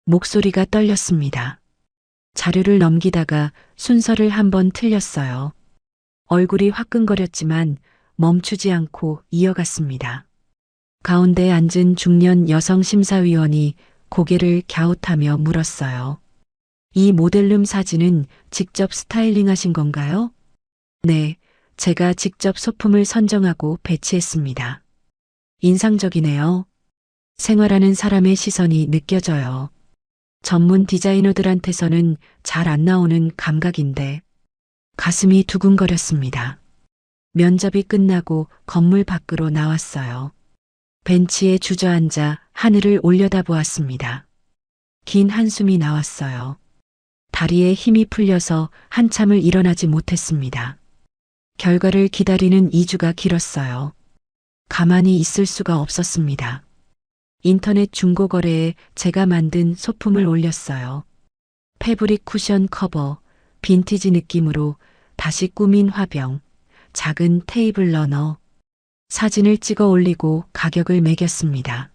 목소리가 떨렸습니다. 자료를 넘기다가 순서를 한번 틀렸어요. 얼굴이 화끈거렸지만 멈추지 않고 이어갔습니다. 가운데 앉은 중년 여성 심사위원이 고개를 갸웃하며 물었어요. 이 모델룸 사진은 직접 스타일링하신 건가요? 네, 제가 직접 소품을 선정하고 배치했습니다. 인상적이네요. 생활하는 사람의 시선이 느껴져요. 전문 디자이너들한테서는 잘 안 나오는 감각인데 가슴이 두근거렸습니다. 면접이 끝나고 건물 밖으로 나왔어요. 벤치에 주저앉아 하늘을 올려다보았습니다. 긴 한숨이 나왔어요. 다리에 힘이 풀려서 한참을 일어나지 못했습니다. 결과를 기다리는 2주가 길었어요. 가만히 있을 수가 없었습니다. 인터넷 중고거래에 제가 만든 소품을 올렸어요. 패브릭 쿠션 커버, 빈티지 느낌으로 다시 꾸민 화병, 작은 테이블 러너. 사진을 찍어 올리고 가격을 매겼습니다.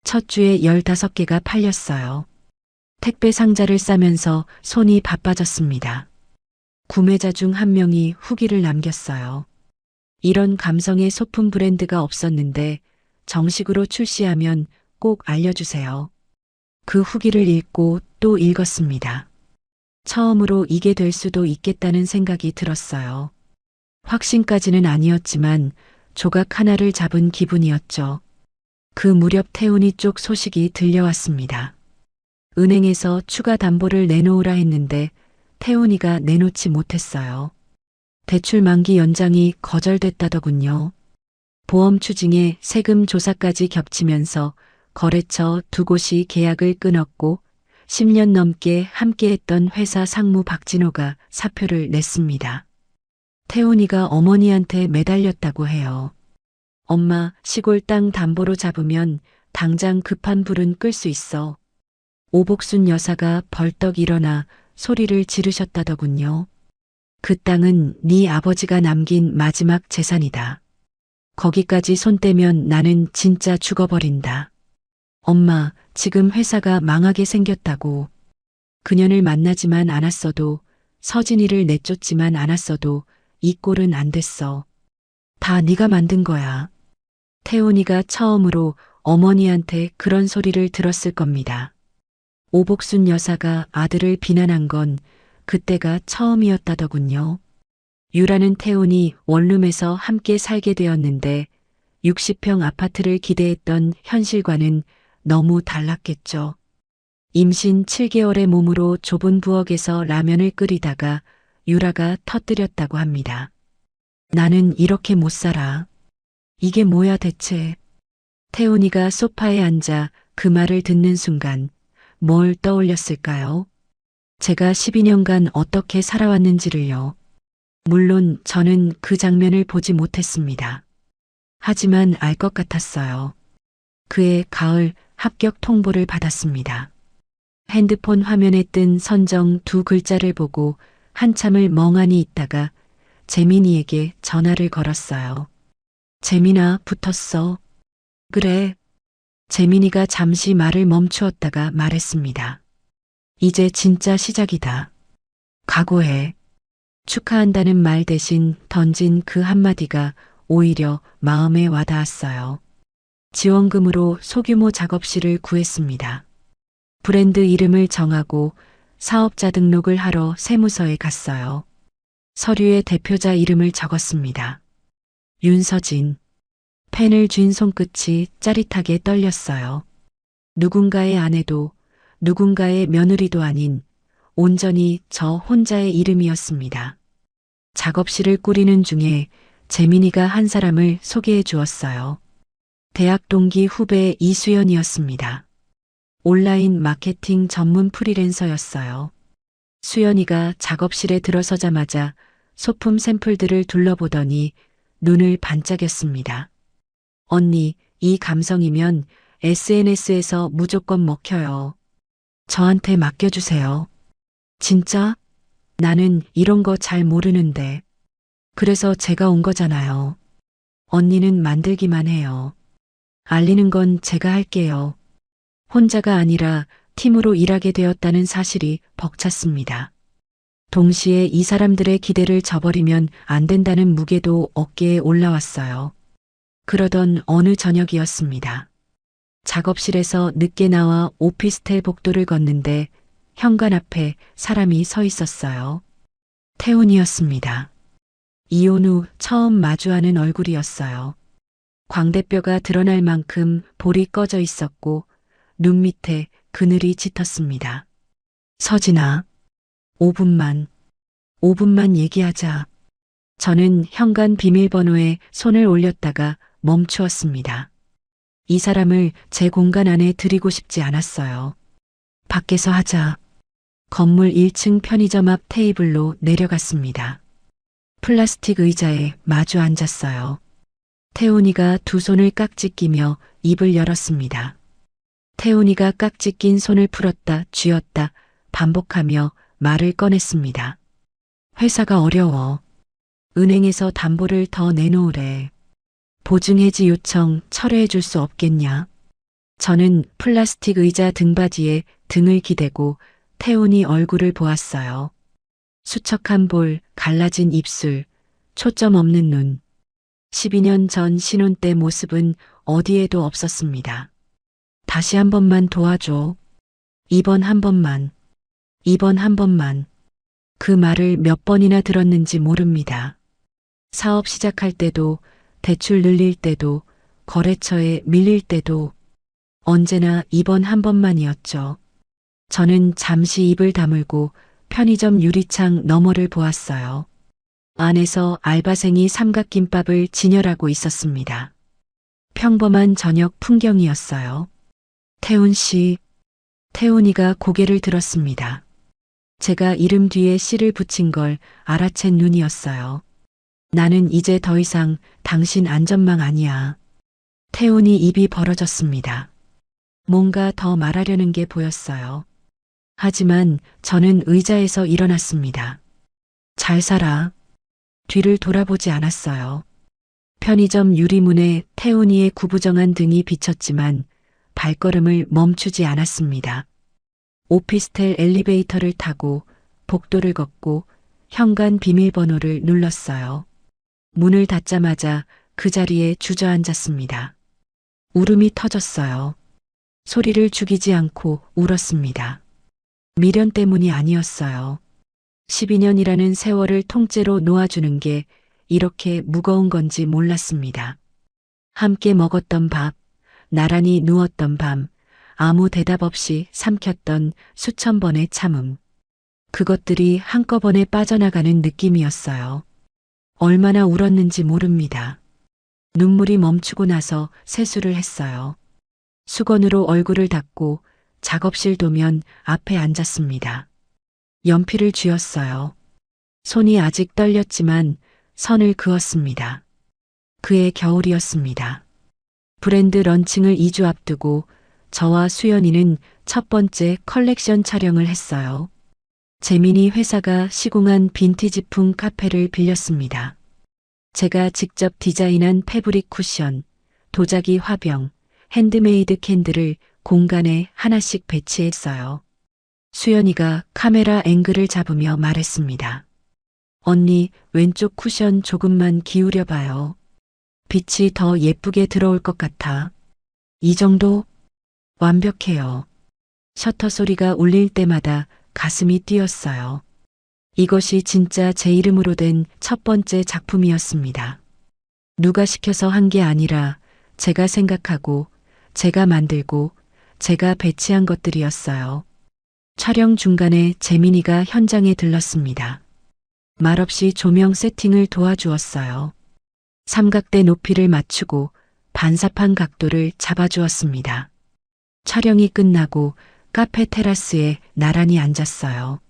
첫 주에 15개가 팔렸어요. 택배 상자를 싸면서 손이 바빠졌습니다. 구매자 중 한 명이 후기를 남겼어요. 이런 감성의 소품 브랜드가 없었는데 정식으로 출시하면 꼭 알려주세요. 그 후기를 읽고 또 읽었습니다. 처음으로 이게 될 수도 있겠다는 생각이 들었어요. 확신까지는 아니었지만 조각 하나를 잡은 기분이었죠. 그 무렵 태훈이 쪽 소식이 들려왔습니다. 은행에서 추가 담보를 내놓으라 했는데 태훈이가 내놓지 못했어요. 대출 만기 연장이 거절됐다더군요. 보험 추징에 세금 조사까지 겹치면서 거래처 2곳이 계약을 끊었고 10년 넘게 함께했던 회사 상무 박진호가 사표를 냈습니다. 태훈이가 어머니한테 매달렸다고 해요. 엄마, 시골 땅 담보로 잡으면 당장 급한 불은 끌 수 있어. 오복순 여사가 벌떡 일어나 소리를 지르셨다더군요. 그 땅은 네 아버지가 남긴 마지막 재산이다. 거기까지 손 떼면 나는 진짜 죽어버린다. 엄마, 지금 회사가 망하게 생겼다고. 그년을 만나지만 않았어도, 서진이를 내쫓지만 않았어도 이 꼴은 안 됐어. 다 네가 만든 거야. 태훈이가 처음으로 어머니한테 그런 소리를 들었을 겁니다. 오복순 여사가 아들을 비난한 건 그때가 처음이었다더군요. 유라는 태훈이 원룸에서 함께 살게 되었는데 60평 아파트를 기대했던 현실과는 너무 달랐겠죠. 임신 7개월의 몸으로 좁은 부엌에서 라면을 끓이다가 유라가 터뜨렸다고 합니다. 나는 이렇게 못 살아. 이게 뭐야 대체. 태훈이가 소파에 앉아 그 말을 듣는 순간 뭘 떠올렸을까요? 제가 12년간 어떻게 살아왔는지를요. 물론 저는 그 장면을 보지 못했습니다. 하지만 알 것 같았어요. 그해 가을 합격 통보를 받았습니다. 핸드폰 화면에 뜬 선정 2글자를 보고 한참을 멍하니 있다가 재민이에게 전화를 걸었어요. 재민아, 붙었어. 그래. 재민이가 잠시 말을 멈추었다가 말했습니다. 이제 진짜 시작이다. 각오해. 축하한다는 말 대신 던진 그 한마디가 오히려 마음에 와닿았어요. 지원금으로 소규모 작업실을 구했습니다. 브랜드 이름을 정하고 사업자 등록을 하러 세무서에 갔어요. 서류에 대표자 이름을 적었습니다. 윤서진. 펜을 쥔 손끝이 짜릿하게 떨렸어요. 누군가의 아내도 누군가의 며느리도 아닌 온전히 저 혼자의 이름이었습니다. 작업실을 꾸리는 중에 재민이가 한 사람을 소개해 주었어요. 대학 동기 후배 이수연이었습니다. 온라인 마케팅 전문 프리랜서였어요. 수연이가 작업실에 들어서자마자 소품 샘플들을 둘러보더니 눈을 반짝였습니다. 언니, 이 감성이면 SNS에서 무조건 먹혀요. 저한테 맡겨주세요. 진짜? 나는 이런 거 잘 모르는데. 그래서 제가 온 거잖아요. 언니는 만들기만 해요. 알리는 건 제가 할게요. 혼자가 아니라 팀으로 일하게 되었다는 사실이 벅찼습니다. 동시에 이 사람들의 기대를 저버리면 안 된다는 무게도 어깨에 올라왔어요. 그러던 어느 저녁이었습니다. 작업실에서 늦게 나와 오피스텔 복도를 걷는데 현관 앞에 사람이 서 있었어요. 태훈이었습니다. 이혼 후 처음 마주하는 얼굴이었어요. 광대뼈가 드러날 만큼 볼이 꺼져 있었고 눈 밑에 그늘이 짙었습니다. 서진아, 5분만 얘기하자. 저는 현관 비밀번호에 손을 올렸다가 멈추었습니다. 이 사람을 제 공간 안에 들이고 싶지 않았어요. 밖에서 하자. 건물 1층 편의점 앞 테이블로 내려갔습니다. 플라스틱 의자에 마주 앉았어요. 태훈이가 두 손을 깍지 끼며 입을 열었습니다. 태훈이가 깍지 낀 손을 풀었다 쥐었다 반복하며 말을 꺼냈습니다. 회사가 어려워. 은행에서 담보를 더 내놓으래. 보증해지 요청 철회해 줄 수 없겠냐? 저는 플라스틱 의자 등받이에 등을 기대고 태훈이 얼굴을 보았어요. 수척한 볼, 갈라진 입술, 초점 없는 눈. 12년 전 신혼 때 모습은 어디에도 없었습니다. 다시 한 번만 도와줘. 이번 한 번만. 그 말을 몇 번이나 들었는지 모릅니다. 사업 시작할 때도, 대출 늘릴 때도, 거래처에 밀릴 때도 언제나 이번 한 번만이었죠. 저는 잠시 입을 다물고 편의점 유리창 너머를 보았어요. 안에서 알바생이 삼각김밥을 진열하고 있었습니다. 평범한 저녁 풍경이었어요. 태훈 씨, 태훈이가 고개를 들었습니다. 제가 이름 뒤에 씨를 붙인 걸 알아챈 눈이었어요. 나는 이제 더 이상 당신 안전망 아니야. 태훈이 입이 벌어졌습니다. 뭔가 더 말하려는 게 보였어요. 하지만 저는 의자에서 일어났습니다. 잘 살아. 뒤를 돌아보지 않았어요. 편의점 유리문에 태훈이의 구부정한 등이 비쳤지만 발걸음을 멈추지 않았습니다. 오피스텔 엘리베이터를 타고 복도를 걷고 현관 비밀번호를 눌렀어요. 문을 닫자마자 그 자리에 주저앉았습니다. 울음이 터졌어요. 소리를 죽이지 않고 울었습니다. 미련 때문이 아니었어요. 12년이라는 세월을 통째로 놓아주는 게 이렇게 무거운 건지 몰랐습니다. 함께 먹었던 밥, 나란히 누웠던 밤, 아무 대답 없이 삼켰던 수천 번의 참음. 그것들이 한꺼번에 빠져나가는 느낌이었어요. 얼마나 울었는지 모릅니다. 눈물이 멈추고 나서 세수를 했어요. 수건으로 얼굴을 닦고 작업실 도면 앞에 앉았습니다. 연필을 쥐었어요. 손이 아직 떨렸지만 선을 그었습니다. 그의 겨울이었습니다. 브랜드 런칭을 2주 앞두고 저와 수연이는 첫 번째 컬렉션 촬영을 했어요. 재민이 회사가 시공한 빈티지풍 카페를 빌렸습니다. 제가 직접 디자인한 패브릭 쿠션, 도자기 화병, 핸드메이드 캔들을 공간에 하나씩 배치했어요. 수연이가 카메라 앵글을 잡으며 말했습니다. 언니, 왼쪽 쿠션 조금만 기울여 봐요. 빛이 더 예쁘게 들어올 것 같아. 이 정도? 완벽해요. 셔터 소리가 울릴 때마다 가슴이 뛰었어요. 이것이 진짜 제 이름으로 된 첫 번째 작품이었습니다. 누가 시켜서 한 게 아니라 제가 생각하고, 제가 만들고, 제가 배치한 것들이었어요. 촬영 중간에 재민이가 현장에 들렀습니다. 말없이 조명 세팅을 도와주었어요. 삼각대 높이를 맞추고 반사판 각도를 잡아주었습니다. 촬영이 끝나고 카페 테라스에 나란히 앉았어요.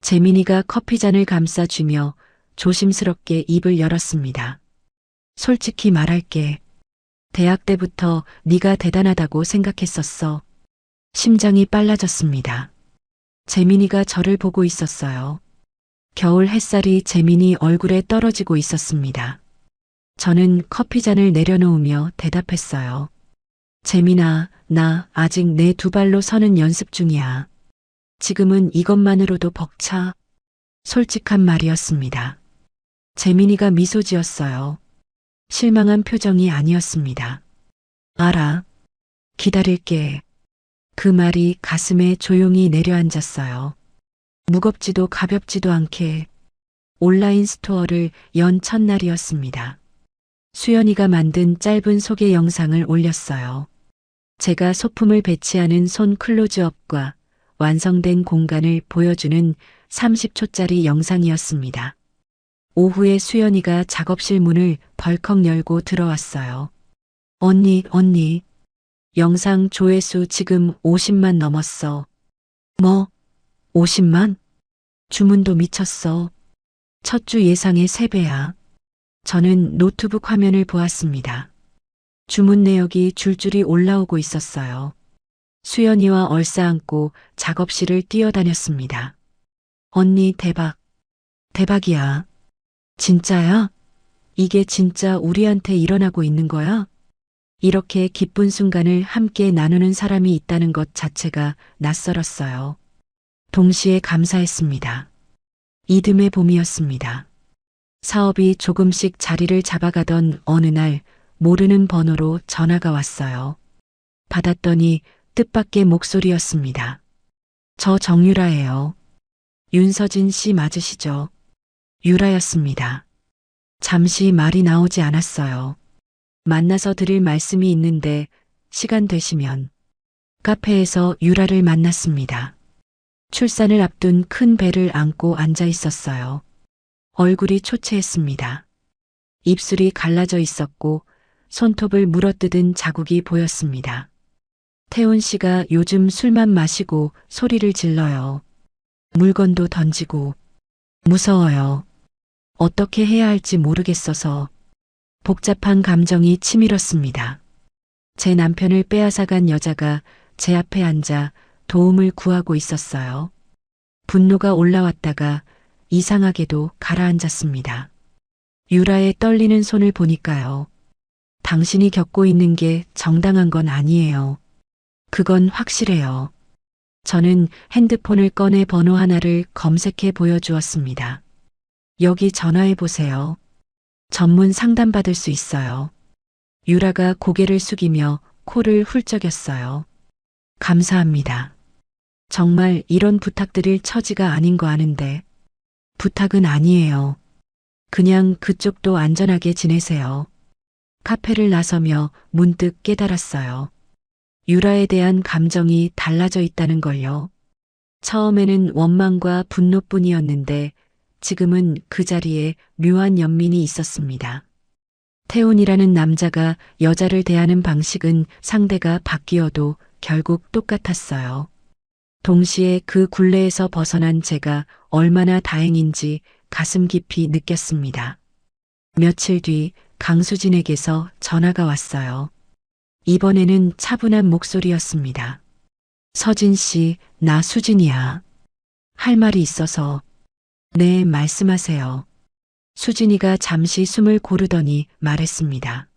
재민이가 커피잔을 감싸주며 조심스럽게 입을 열었습니다. 솔직히 말할게. 대학 때부터 네가 대단하다고 생각했었어. 심장이 빨라졌습니다. 재민이가 저를 보고 있었어요. 겨울 햇살이 재민이 얼굴에 떨어지고 있었습니다. 저는 커피잔을 내려놓으며 대답했어요. 재민아, 나 아직 내 두 발로 서는 연습 중이야. 지금은 이것만으로도 벅차. 솔직한 말이었습니다. 재민이가 미소 지었어요. 실망한 표정이 아니었습니다. 알아. 기다릴게. 그 말이 가슴에 조용히 내려앉았어요. 무겁지도 가볍지도 않게 온라인 스토어를 연 첫날이었습니다. 수연이가 만든 짧은 소개 영상을 올렸어요. 제가 소품을 배치하는 손 클로즈업과 완성된 공간을 보여주는 30초짜리 영상이었습니다. 오후에 수연이가 작업실 문을 벌컥 열고 들어왔어요. 언니, 영상 조회수 지금 50만 넘었어. 뭐, 50만? 주문도 미쳤어. 첫 주 예상의 3배야. 저는 노트북 화면을 보았습니다. 주문 내역이 줄줄이 올라오고 있었어요. 수연이와 얼싸안고 작업실을 뛰어다녔습니다. 언니 대박이야. 진짜야? 이게 진짜 우리한테 일어나고 있는 거야? 이렇게 기쁜 순간을 함께 나누는 사람이 있다는 것 자체가 낯설었어요. 동시에 감사했습니다. 이듬해 봄이었습니다. 사업이 조금씩 자리를 잡아가던 어느 날 모르는 번호로 전화가 왔어요. 받았더니 뜻밖의 목소리였습니다. 저 정유라예요. 윤서진 씨 맞으시죠? 유라였습니다. 잠시 말이 나오지 않았어요. 만나서 드릴 말씀이 있는데 시간 되시면. 카페에서 유라를 만났습니다. 출산을 앞둔 큰 배를 안고 앉아 있었어요. 얼굴이 초췌했습니다. 입술이 갈라져 있었고 손톱을 물어뜯은 자국이 보였습니다. 태훈 씨가 요즘 술만 마시고 소리를 질러요. 물건도 던지고 무서워요. 어떻게 해야 할지 모르겠어서 복잡한 감정이 치밀었습니다. 제 남편을 빼앗아간 여자가 제 앞에 앉아 도움을 구하고 있었어요. 분노가 올라왔다가 이상하게도 가라앉았습니다. 유라의 떨리는 손을 보니까요. 당신이 겪고 있는 게 정당한 건 아니에요. 그건 확실해요. 저는 핸드폰을 꺼내 번호 하나를 검색해 보여주었습니다. 여기 전화해 보세요. 전문 상담받을 수 있어요. 유라가 고개를 숙이며 코를 훌쩍였어요. 감사합니다. 정말 이런 부탁드릴 처지가 아닌 거 아는데. 부탁은 아니에요. 그냥 그쪽도 안전하게 지내세요. 카페를 나서며 문득 깨달았어요. 유라에 대한 감정이 달라져 있다는 걸요. 처음에는 원망과 분노뿐이었는데 지금은 그 자리에 묘한 연민이 있었습니다. 태훈이라는 남자가 여자를 대하는 방식은 상대가 바뀌어도 결국 똑같았어요. 동시에 그 굴레에서 벗어난 제가 얼마나 다행인지 가슴 깊이 느꼈습니다. 며칠 뒤 강수진에게서 전화가 왔어요. 이번에는 차분한 목소리였습니다. 서진 씨, 나 수진이야. 할 말이 있어서. 네, 말씀하세요. 수진이가 잠시 숨을 고르더니 말했습니다.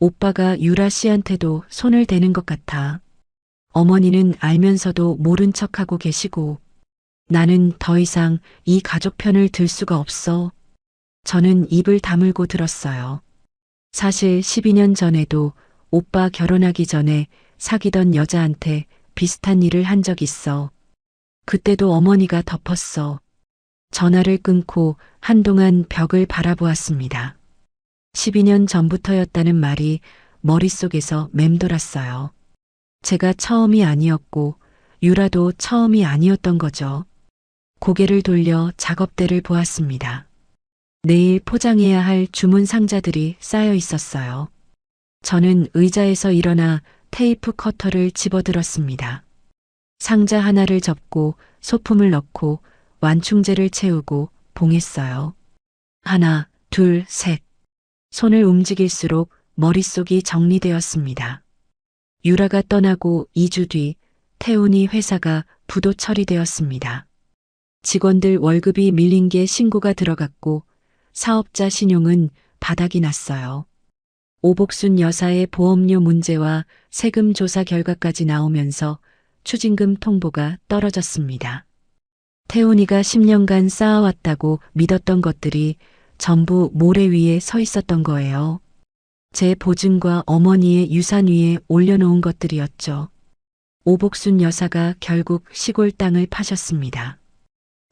오빠가 유라 씨한테도 손을 대는 것 같아. 어머니는 알면서도 모른 척하고 계시고 나는 더 이상 이 가족 편을 들 수가 없어. 저는 입을 다물고 들었어요. 사실 12년 전에도 오빠 결혼하기 전에 사귀던 여자한테 비슷한 일을 한 적 있어. 그때도 어머니가 덮었어. 전화를 끊고 한동안 벽을 바라보았습니다. 12년 전부터였다는 말이 머릿속에서 맴돌았어요. 제가 처음이 아니었고 유라도 처음이 아니었던 거죠. 고개를 돌려 작업대를 보았습니다. 내일 포장해야 할 주문 상자들이 쌓여 있었어요. 저는 의자에서 일어나 테이프 커터를 집어들었습니다. 상자 하나를 접고 소품을 넣고 완충제를 채우고 봉했어요. 하나, 둘, 셋. 손을 움직일수록 머릿속이 정리되었습니다. 유라가 떠나고 2주 뒤 태훈이 회사가 부도 처리되었습니다. 직원들 월급이 밀린 게 신고가 들어갔고 사업자 신용은 바닥이 났어요. 오복순 여사의 보험료 문제와 세금 조사 결과까지 나오면서 추징금 통보가 떨어졌습니다. 태훈이가 10년간 쌓아왔다고 믿었던 것들이 전부 모래 위에 서 있었던 거예요. 제 보증과 어머니의 유산 위에 올려놓은 것들이었죠. 오복순 여사가 결국 시골 땅을 파셨습니다.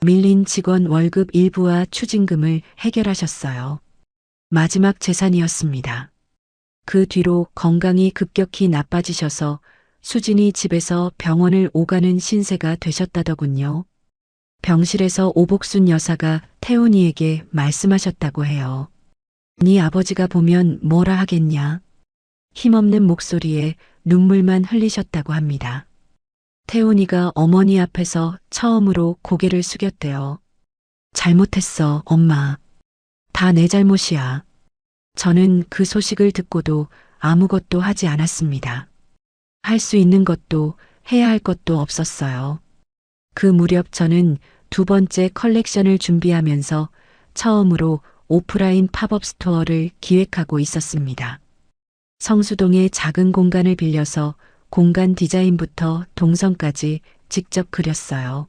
밀린 직원 월급 일부와 추징금을 해결하셨어요. 마지막 재산이었습니다. 그 뒤로 건강이 급격히 나빠지셔서 수진이 집에서 병원을 오가는 신세가 되셨다더군요. 병실에서 오복순 여사가 태훈이에게 말씀하셨다고 해요. 네 아버지가 보면 뭐라 하겠냐. 힘없는 목소리에 눈물만 흘리셨다고 합니다. 태훈이가 어머니 앞에서 처음으로 고개를 숙였대요. 잘못했어, 엄마. 다 내 잘못이야. 저는 그 소식을 듣고도 아무것도 하지 않았습니다. 할 수 있는 것도 해야 할 것도 없었어요. 그 무렵 저는 두 번째 컬렉션을 준비하면서 처음으로 오프라인 팝업 스토어를 기획하고 있었습니다. 성수동의 작은 공간을 빌려서 공간 디자인부터 동선까지 직접 그렸어요.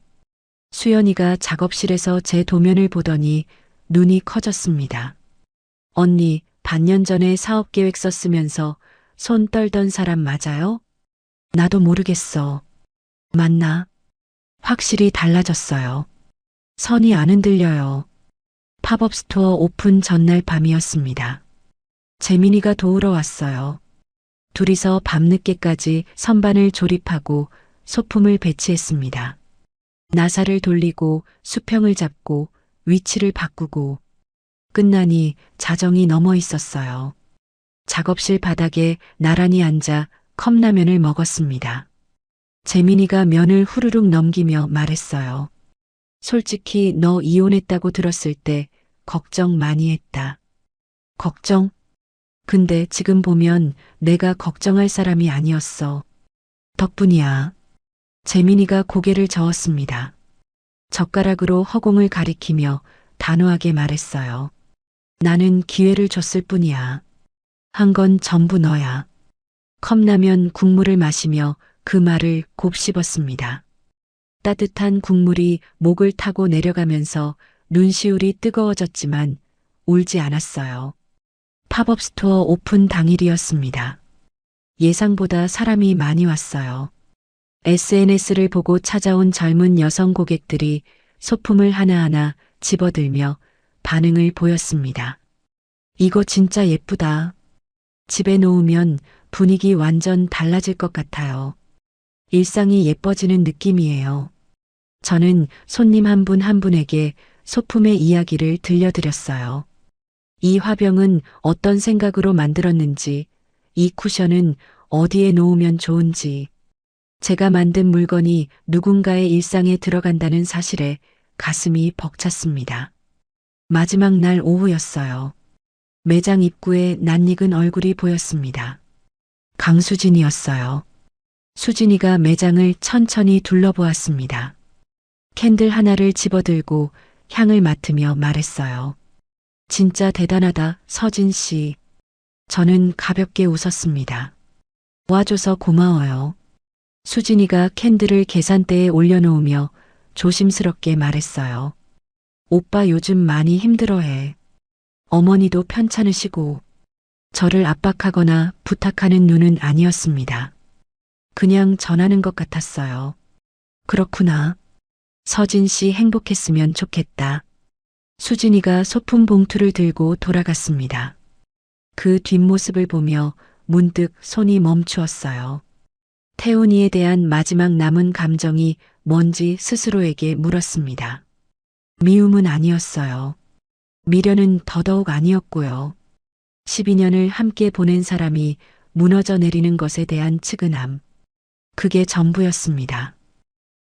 수연이가 작업실에서 제 도면을 보더니 눈이 커졌습니다. 언니, 반년 전에 사업 계획 썼으면서 손 떨던 사람 맞아요? 나도 모르겠어. 맞나? 확실히 달라졌어요. 선이 안 흔들려요. 팝업 스토어 오픈 전날 밤이었습니다. 재민이가 도우러 왔어요. 둘이서 밤늦게까지 선반을 조립하고 소품을 배치했습니다. 나사를 돌리고 수평을 잡고 위치를 바꾸고 끝나니 자정이 넘어 있었어요. 작업실 바닥에 나란히 앉아 컵라면을 먹었습니다. 재민이가 면을 후루룩 넘기며 말했어요. 솔직히 너 이혼했다고 들었을 때 걱정 많이 했다. 걱정? 근데 지금 보면 내가 걱정할 사람이 아니었어. 덕분이야. 재민이가 고개를 저었습니다. 젓가락으로 허공을 가리키며 단호하게 말했어요. 나는 기회를 줬을 뿐이야. 한 건 전부 너야. 컵라면 국물을 마시며 그 말을 곱씹었습니다. 따뜻한 국물이 목을 타고 내려가면서 눈시울이 뜨거워졌지만 울지 않았어요. 팝업 스토어 오픈 당일이었습니다. 예상보다 사람이 많이 왔어요. SNS를 보고 찾아온 젊은 여성 고객들이 소품을 하나하나 집어들며 반응을 보였습니다. 이거 진짜 예쁘다. 집에 놓으면 분위기 완전 달라질 것 같아요. 일상이 예뻐지는 느낌이에요. 저는 손님 한 분 한 분에게 소품의 이야기를 들려드렸어요. 이 화병은 어떤 생각으로 만들었는지, 이 쿠션은 어디에 놓으면 좋은지, 제가 만든 물건이 누군가의 일상에 들어간다는 사실에 가슴이 벅찼습니다. 마지막 날 오후였어요. 매장 입구에 낯익은 얼굴이 보였습니다. 강수진이었어요. 수진이가 매장을 천천히 둘러보았습니다. 캔들 하나를 집어들고 향을 맡으며 말했어요. 진짜 대단하다, 서진 씨. 저는 가볍게 웃었습니다. 와줘서 고마워요. 수진이가 캔들을 계산대에 올려놓으며 조심스럽게 말했어요. 오빠 요즘 많이 힘들어해. 어머니도 편찮으시고. 저를 압박하거나 부탁하는 눈은 아니었습니다. 그냥 전하는 것 같았어요. 그렇구나. 서진 씨 행복했으면 좋겠다. 수진이가 소품 봉투를 들고 돌아갔습니다. 그 뒷모습을 보며 문득 손이 멈추었어요. 태훈이에 대한 마지막 남은 감정이 뭔지 스스로에게 물었습니다. 미움은 아니었어요. 미련은 더더욱 아니었고요. 12년을 함께 보낸 사람이 무너져 내리는 것에 대한 측은함. 그게 전부였습니다.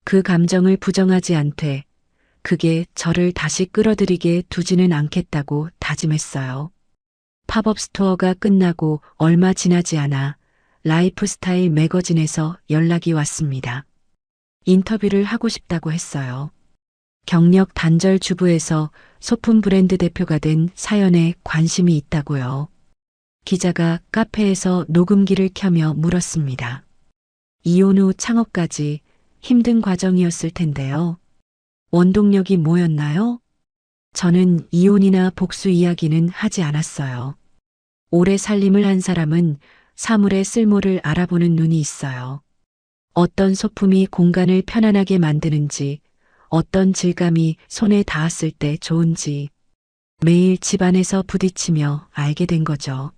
그 감정을 부정하지 않되 그게 저를 다시 끌어들이게 두지는 않겠다고 다짐했어요. 팝업 스토어가 끝나고 얼마 지나지 않아 라이프스타일 매거진에서 연락이 왔습니다. 인터뷰를 하고 싶다고 했어요. 경력 단절 주부에서 소품 브랜드 대표가 된 사연에 관심이 있다고요. 기자가 카페에서 녹음기를 켜며 물었습니다. 이혼 후 창업까지 힘든 과정이었을 텐데요. 원동력이 뭐였나요? 저는 이혼이나 복수 이야기는 하지 않았어요. 오래 살림을 한 사람은 사물의 쓸모를 알아보는 눈이 있어요. 어떤 소품이 공간을 편안하게 만드는지, 어떤 질감이 손에 닿았을 때 좋은지, 매일 집안에서 부딪히며 알게 된 거죠.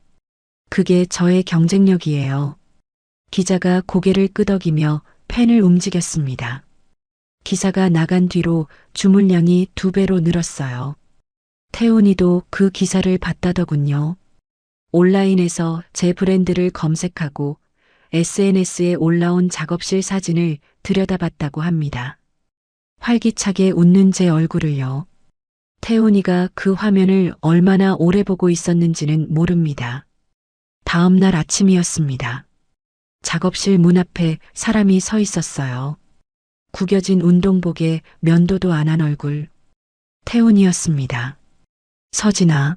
그게 저의 경쟁력이에요. 기자가 고개를 끄덕이며 펜을 움직였습니다. 기사가 나간 뒤로 주문량이 2배로 늘었어요. 태훈이도 그 기사를 봤다더군요. 온라인에서 제 브랜드를 검색하고 SNS에 올라온 작업실 사진을 들여다봤다고 합니다. 활기차게 웃는 제 얼굴을요. 태훈이가 그 화면을 얼마나 오래 보고 있었는지는 모릅니다. 다음 날 아침이었습니다. 작업실 문 앞에 사람이 서 있었어요. 구겨진 운동복에 면도도 안 한 얼굴. 태훈이었습니다. 서진아.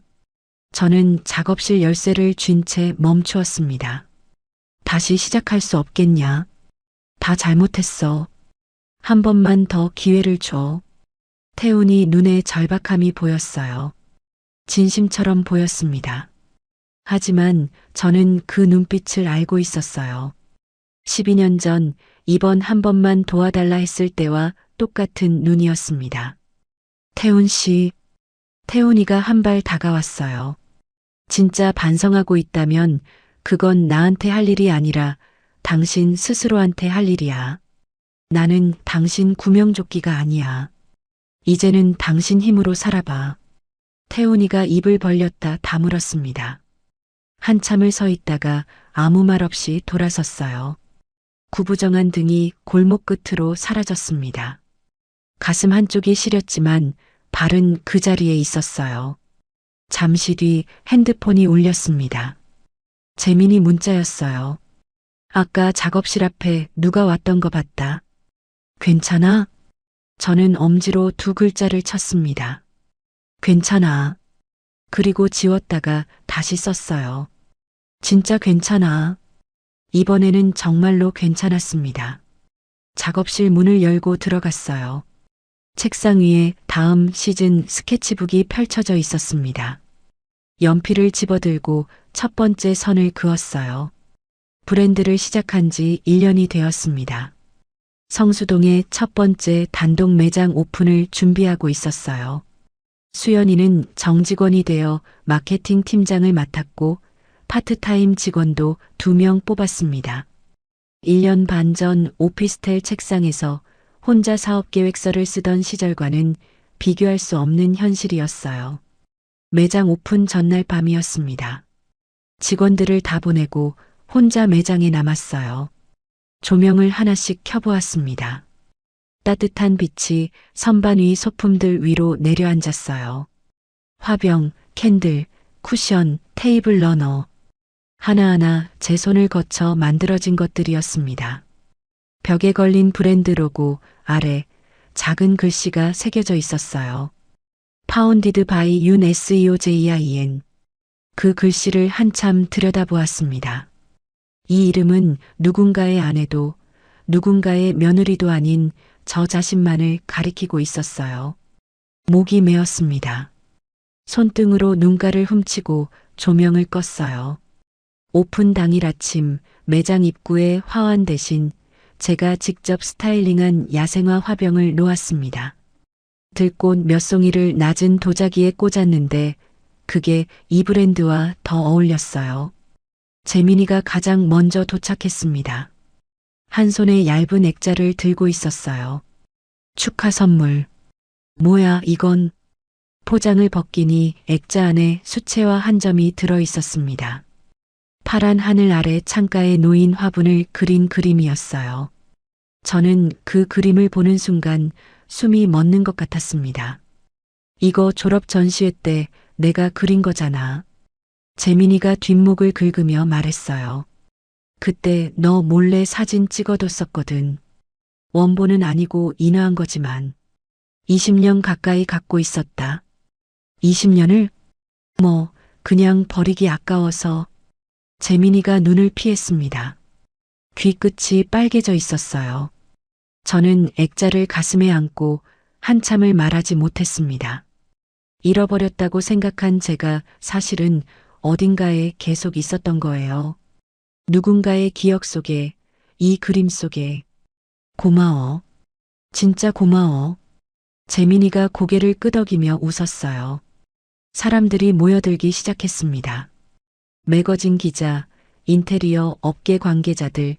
저는 작업실 열쇠를 쥔 채 멈추었습니다. 다시 시작할 수 없겠냐? 다 잘못했어. 한 번만 더 기회를 줘. 태훈이 눈에 절박함이 보였어요. 진심처럼 보였습니다. 하지만 저는 그 눈빛을 알고 있었어요. 12년 전 이번 한 번만 도와달라 했을 때와 똑같은 눈이었습니다. 태훈 씨, 태훈이가 한 발 다가왔어요. 진짜 반성하고 있다면 그건 나한테 할 일이 아니라 당신 스스로한테 할 일이야. 나는 당신 구명조끼가 아니야. 이제는 당신 힘으로 살아봐. 태훈이가 입을 벌렸다 다물었습니다. 한참을 서 있다가 아무 말 없이 돌아섰어요. 구부정한 등이 골목 끝으로 사라졌습니다. 가슴 한쪽이 시렸지만 발은 그 자리에 있었어요. 잠시 뒤 핸드폰이 울렸습니다. 재민이 문자였어요. 아까 작업실 앞에 누가 왔던 거 봤다. 괜찮아? 저는 엄지로 2글자를 쳤습니다. 괜찮아. 그리고 지웠다가 다시 썼어요. 진짜 괜찮아. 이번에는 정말로 괜찮았습니다. 작업실 문을 열고 들어갔어요. 책상 위에 다음 시즌 스케치북이 펼쳐져 있었습니다. 연필을 집어들고 첫 번째 선을 그었어요. 브랜드를 시작한 지 1년이 되었습니다. 성수동의 첫 번째 단독 매장 오픈을 준비하고 있었어요. 수연이는 정직원이 되어 마케팅 팀장을 맡았고 파트타임 직원도 2명 뽑았습니다. 1년 반 전 오피스텔 책상에서 혼자 사업계획서를 쓰던 시절과는 비교할 수 없는 현실이었어요. 매장 오픈 전날 밤이었습니다. 직원들을 다 보내고 혼자 매장에 남았어요. 조명을 하나씩 켜보았습니다. 따뜻한 빛이 선반 위 소품들 위로 내려앉았어요. 화병, 캔들, 쿠션, 테이블 러너. 하나하나 제 손을 거쳐 만들어진 것들이었습니다. 벽에 걸린 브랜드 로고 아래 작은 글씨가 새겨져 있었어요. 파운디드 바이 윤 SEOJIN. 그 글씨를 한참 들여다보았습니다. 이 이름은 누군가의 아내도 누군가의 며느리도 아닌 저 자신만을 가리키고 있었어요. 목이 메었습니다. 손등으로 눈가를 훔치고 조명을 껐어요. 오픈 당일 아침 매장 입구에 화환 대신 제가 직접 스타일링한 야생화 화병을 놓았습니다. 들꽃 몇 송이를 낮은 도자기에 꽂았는데 그게 이 브랜드와 더 어울렸어요. 재민이가 가장 먼저 도착했습니다. 한 손에 얇은 액자를 들고 있었어요. 축하 선물. 뭐야 이건? 포장을 벗기니 액자 안에 수채화 한 점이 들어 있었습니다. 파란 하늘 아래 창가에 놓인 화분을 그린 그림이었어요. 저는 그 그림을 보는 순간 숨이 멎는 것 같았습니다. 이거 졸업 전시회 때 내가 그린 거잖아. 재민이가 뒷목을 긁으며 말했어요. 그때 너 몰래 사진 찍어뒀었거든. 원본은 아니고 인화한 거지만 20년 가까이 갖고 있었다. 20년을? 뭐 그냥 버리기 아까워서. 재민이가 눈을 피했습니다. 귀끝이 빨개져 있었어요. 저는 액자를 가슴에 안고 한참을 말하지 못했습니다. 잃어버렸다고 생각한 제가 사실은 어딘가에 계속 있었던 거예요. 누군가의 기억 속에, 이 그림 속에. 고마워. 진짜 고마워. 재민이가 고개를 끄덕이며 웃었어요. 사람들이 모여들기 시작했습니다. 매거진 기자, 인테리어 업계 관계자들,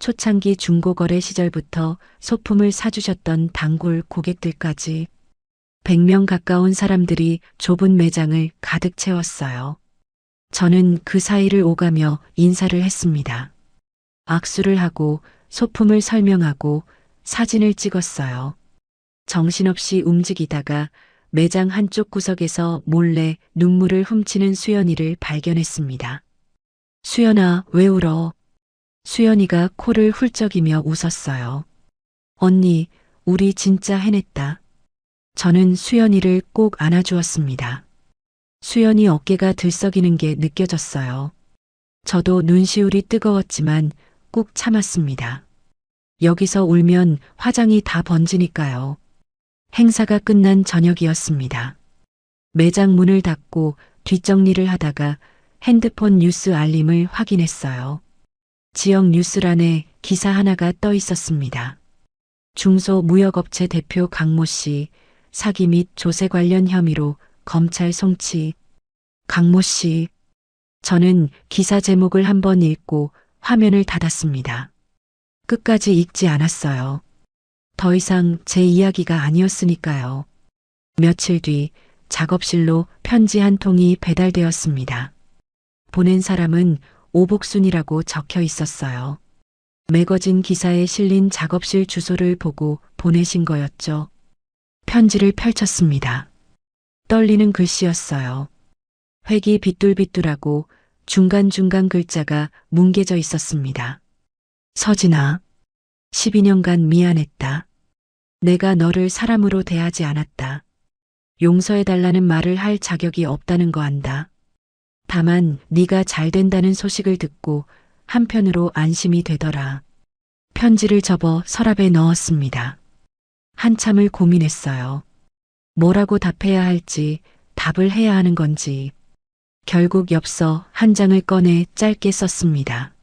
초창기 중고거래 시절부터 소품을 사주셨던 단골 고객들까지 100명 가까운 사람들이 좁은 매장을 가득 채웠어요. 저는 그 사이를 오가며 인사를 했습니다. 악수를 하고 소품을 설명하고 사진을 찍었어요. 정신없이 움직이다가 매장 한쪽 구석에서 몰래 눈물을 훔치는 수연이를 발견했습니다. 수연아, 왜 울어? 수연이가 코를 훌쩍이며 웃었어요. 언니, 우리 진짜 해냈다. 저는 수연이를 꼭 안아주었습니다. 수연이 어깨가 들썩이는 게 느껴졌어요. 저도 눈시울이 뜨거웠지만 꾹 참았습니다. 여기서 울면 화장이 다 번지니까요. 행사가 끝난 저녁이었습니다. 매장 문을 닫고 뒷정리를 하다가 핸드폰 뉴스 알림을 확인했어요. 지역 뉴스란에 기사 하나가 떠 있었습니다. 중소무역업체 대표 강모 씨, 사기 및 조세 관련 혐의로 검찰 송치. 강모 씨. 저는 기사 제목을 한번 읽고 화면을 닫았습니다. 끝까지 읽지 않았어요. 더 이상 제 이야기가 아니었으니까요. 며칠 뒤 작업실로 편지 한 통이 배달되었습니다. 보낸 사람은 오복순이라고 적혀 있었어요. 매거진 기사에 실린 작업실 주소를 보고 보내신 거였죠. 편지를 펼쳤습니다. 떨리는 글씨였어요. 획이 비뚤비뚤하고 중간중간 글자가 뭉개져 있었습니다. 서진아, 12년간 미안했다. 내가 너를 사람으로 대하지 않았다. 용서해달라는 말을 할 자격이 없다는 거 안다. 다만 네가 잘 된다는 소식을 듣고 한편으로 안심이 되더라. 편지를 접어 서랍에 넣었습니다. 한참을 고민했어요. 뭐라고 답해야 할지, 답을 해야 하는 건지. 결국 엽서 한 장을 꺼내 짧게 썼습니다.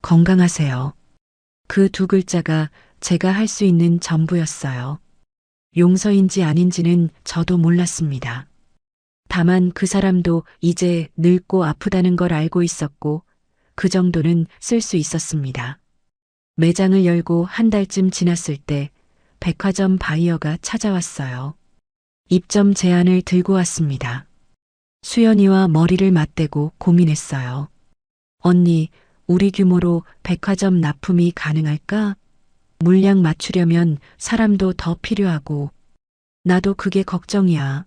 건강하세요. 그 두 글자가 제가 할 수 있는 전부였어요. 용서인지 아닌지는 저도 몰랐습니다. 다만 그 사람도 이제 늙고 아프다는 걸 알고 있었고 그 정도는 쓸 수 있었습니다. 매장을 열고 한 달쯤 지났을 때 백화점 바이어가 찾아왔어요. 입점 제안을 들고 왔습니다. 수연이와 머리를 맞대고 고민했어요. 언니, 우리 규모로 백화점 납품이 가능할까? 물량 맞추려면 사람도 더 필요하고 나도 그게 걱정이야.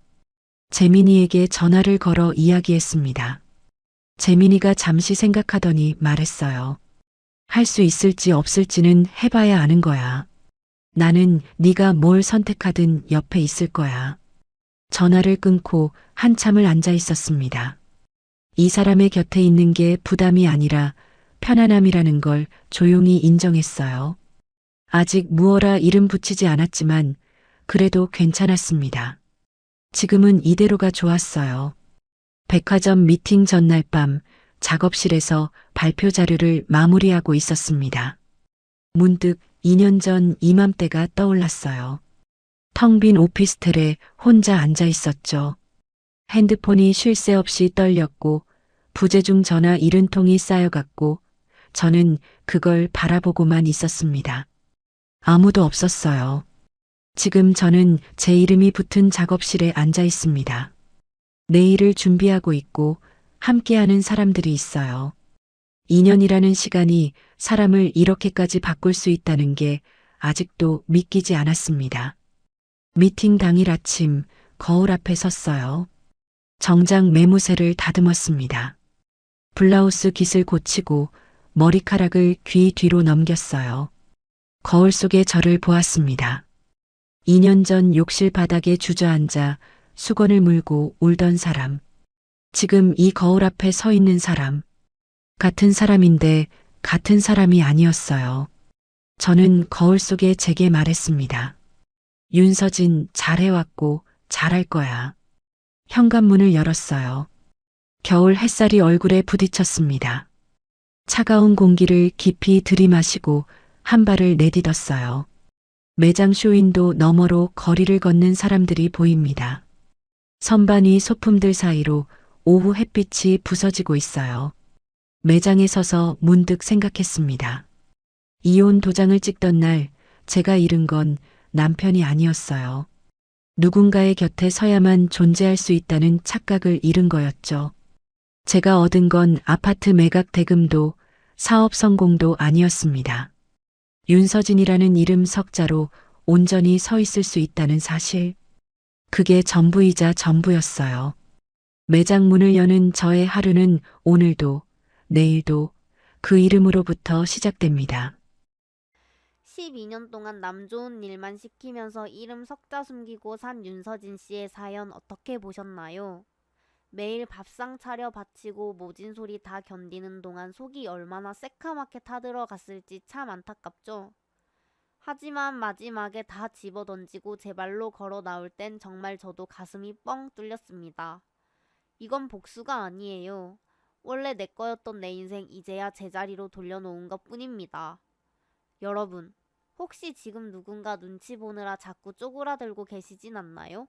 재민이에게 전화를 걸어 이야기했습니다. 재민이가 잠시 생각하더니 말했어요. 할 수 있을지 없을지는 해봐야 아는 거야. 나는 네가 뭘 선택하든 옆에 있을 거야. 전화를 끊고 한참을 앉아 있었습니다. 이 사람의 곁에 있는 게 부담이 아니라 편안함이라는 걸 조용히 인정했어요. 아직 무어라 이름 붙이지 않았지만 그래도 괜찮았습니다. 지금은 이대로가 좋았어요. 백화점 미팅 전날 밤 작업실에서 발표 자료를 마무리하고 있었습니다. 문득 2년 전 이맘때가 떠올랐어요. 텅 빈 오피스텔에 혼자 앉아 있었죠. 핸드폰이 쉴 새 없이 떨렸고 부재중 전화 70통이 쌓여갔고 저는 그걸 바라보고만 있었습니다. 아무도 없었어요. 지금 저는 제 이름이 붙은 작업실에 앉아 있습니다. 내일을 준비하고 있고 함께하는 사람들이 있어요. 2년이라는 시간이 사람을 이렇게까지 바꿀 수 있다는 게 아직도 믿기지 않았습니다. 미팅 당일 아침 거울 앞에 섰어요. 정장 매무새를 다듬었습니다. 블라우스 깃을 고치고 머리카락을 귀 뒤로 넘겼어요. 거울 속에 저를 보았습니다. 2년 전 욕실 바닥에 주저앉아 수건을 물고 울던 사람. 지금 이 거울 앞에 서 있는 사람. 같은 사람인데 같은 사람이 아니었어요. 저는 거울 속에 제게 말했습니다. 윤서진, 잘해왔고 잘할 거야. 현관문을 열었어요. 겨울 햇살이 얼굴에 부딪혔습니다. 차가운 공기를 깊이 들이마시고 한 발을 내딛었어요. 매장 쇼윈도 너머로 거리를 걷는 사람들이 보입니다. 선반위 소품들 사이로 오후 햇빛이 부서지고 있어요. 매장에 서서 문득 생각했습니다. 이혼 도장을 찍던 날 제가 잃은 건 남편이 아니었어요. 누군가의 곁에 서야만 존재할 수 있다는 착각을 잃은 거였죠. 제가 얻은 건 아파트 매각 대금도 사업 성공도 아니었습니다. 윤서진이라는 이름 석자로 온전히 서 있을 수 있다는 사실. 그게 전부이자 전부였어요. 매장 문을 여는 저의 하루는 오늘도 내일도 그 이름으로부터 시작됩니다. 12년 동안 남 좋은 일만 시키면서 이름 석자 숨기고 산 윤서진 씨의 사연 어떻게 보셨나요? 매일 밥상 차려 바치고 모진 소리 다 견디는 동안 속이 얼마나 새카맣게 타들어갔을지 참 안타깝죠. 하지만 마지막에 다 집어던지고 제 발로 걸어 나올 땐 정말 저도 가슴이 뻥 뚫렸습니다. 이건 복수가 아니에요. 원래 내 거였던 내 인생 이제야 제자리로 돌려놓은 것 뿐입니다. 여러분, 혹시 지금 누군가 눈치 보느라 자꾸 쪼그라들고 계시진 않나요?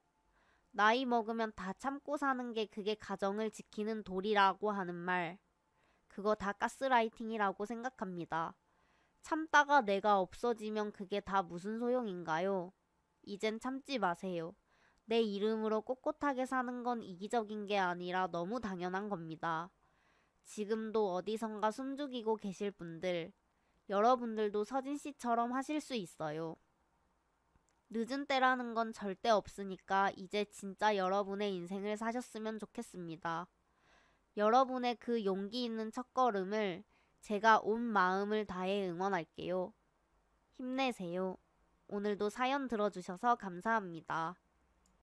나이 먹으면 다 참고 사는 게 그게 가정을 지키는 도리라고 하는 말. 그거 다 가스라이팅이라고 생각합니다. 참다가 내가 없어지면 그게 다 무슨 소용인가요? 이젠 참지 마세요. 내 이름으로 꼿꼿하게 사는 건 이기적인 게 아니라 너무 당연한 겁니다. 지금도 어디선가 숨죽이고 계실 분들, 여러분들도 서진 씨처럼 하실 수 있어요. 늦은 때라는 건 절대 없으니까 이제 진짜 여러분의 인생을 사셨으면 좋겠습니다. 여러분의 그 용기 있는 첫걸음을 제가 온 마음을 다해 응원할게요. 힘내세요. 오늘도 사연 들어주셔서 감사합니다.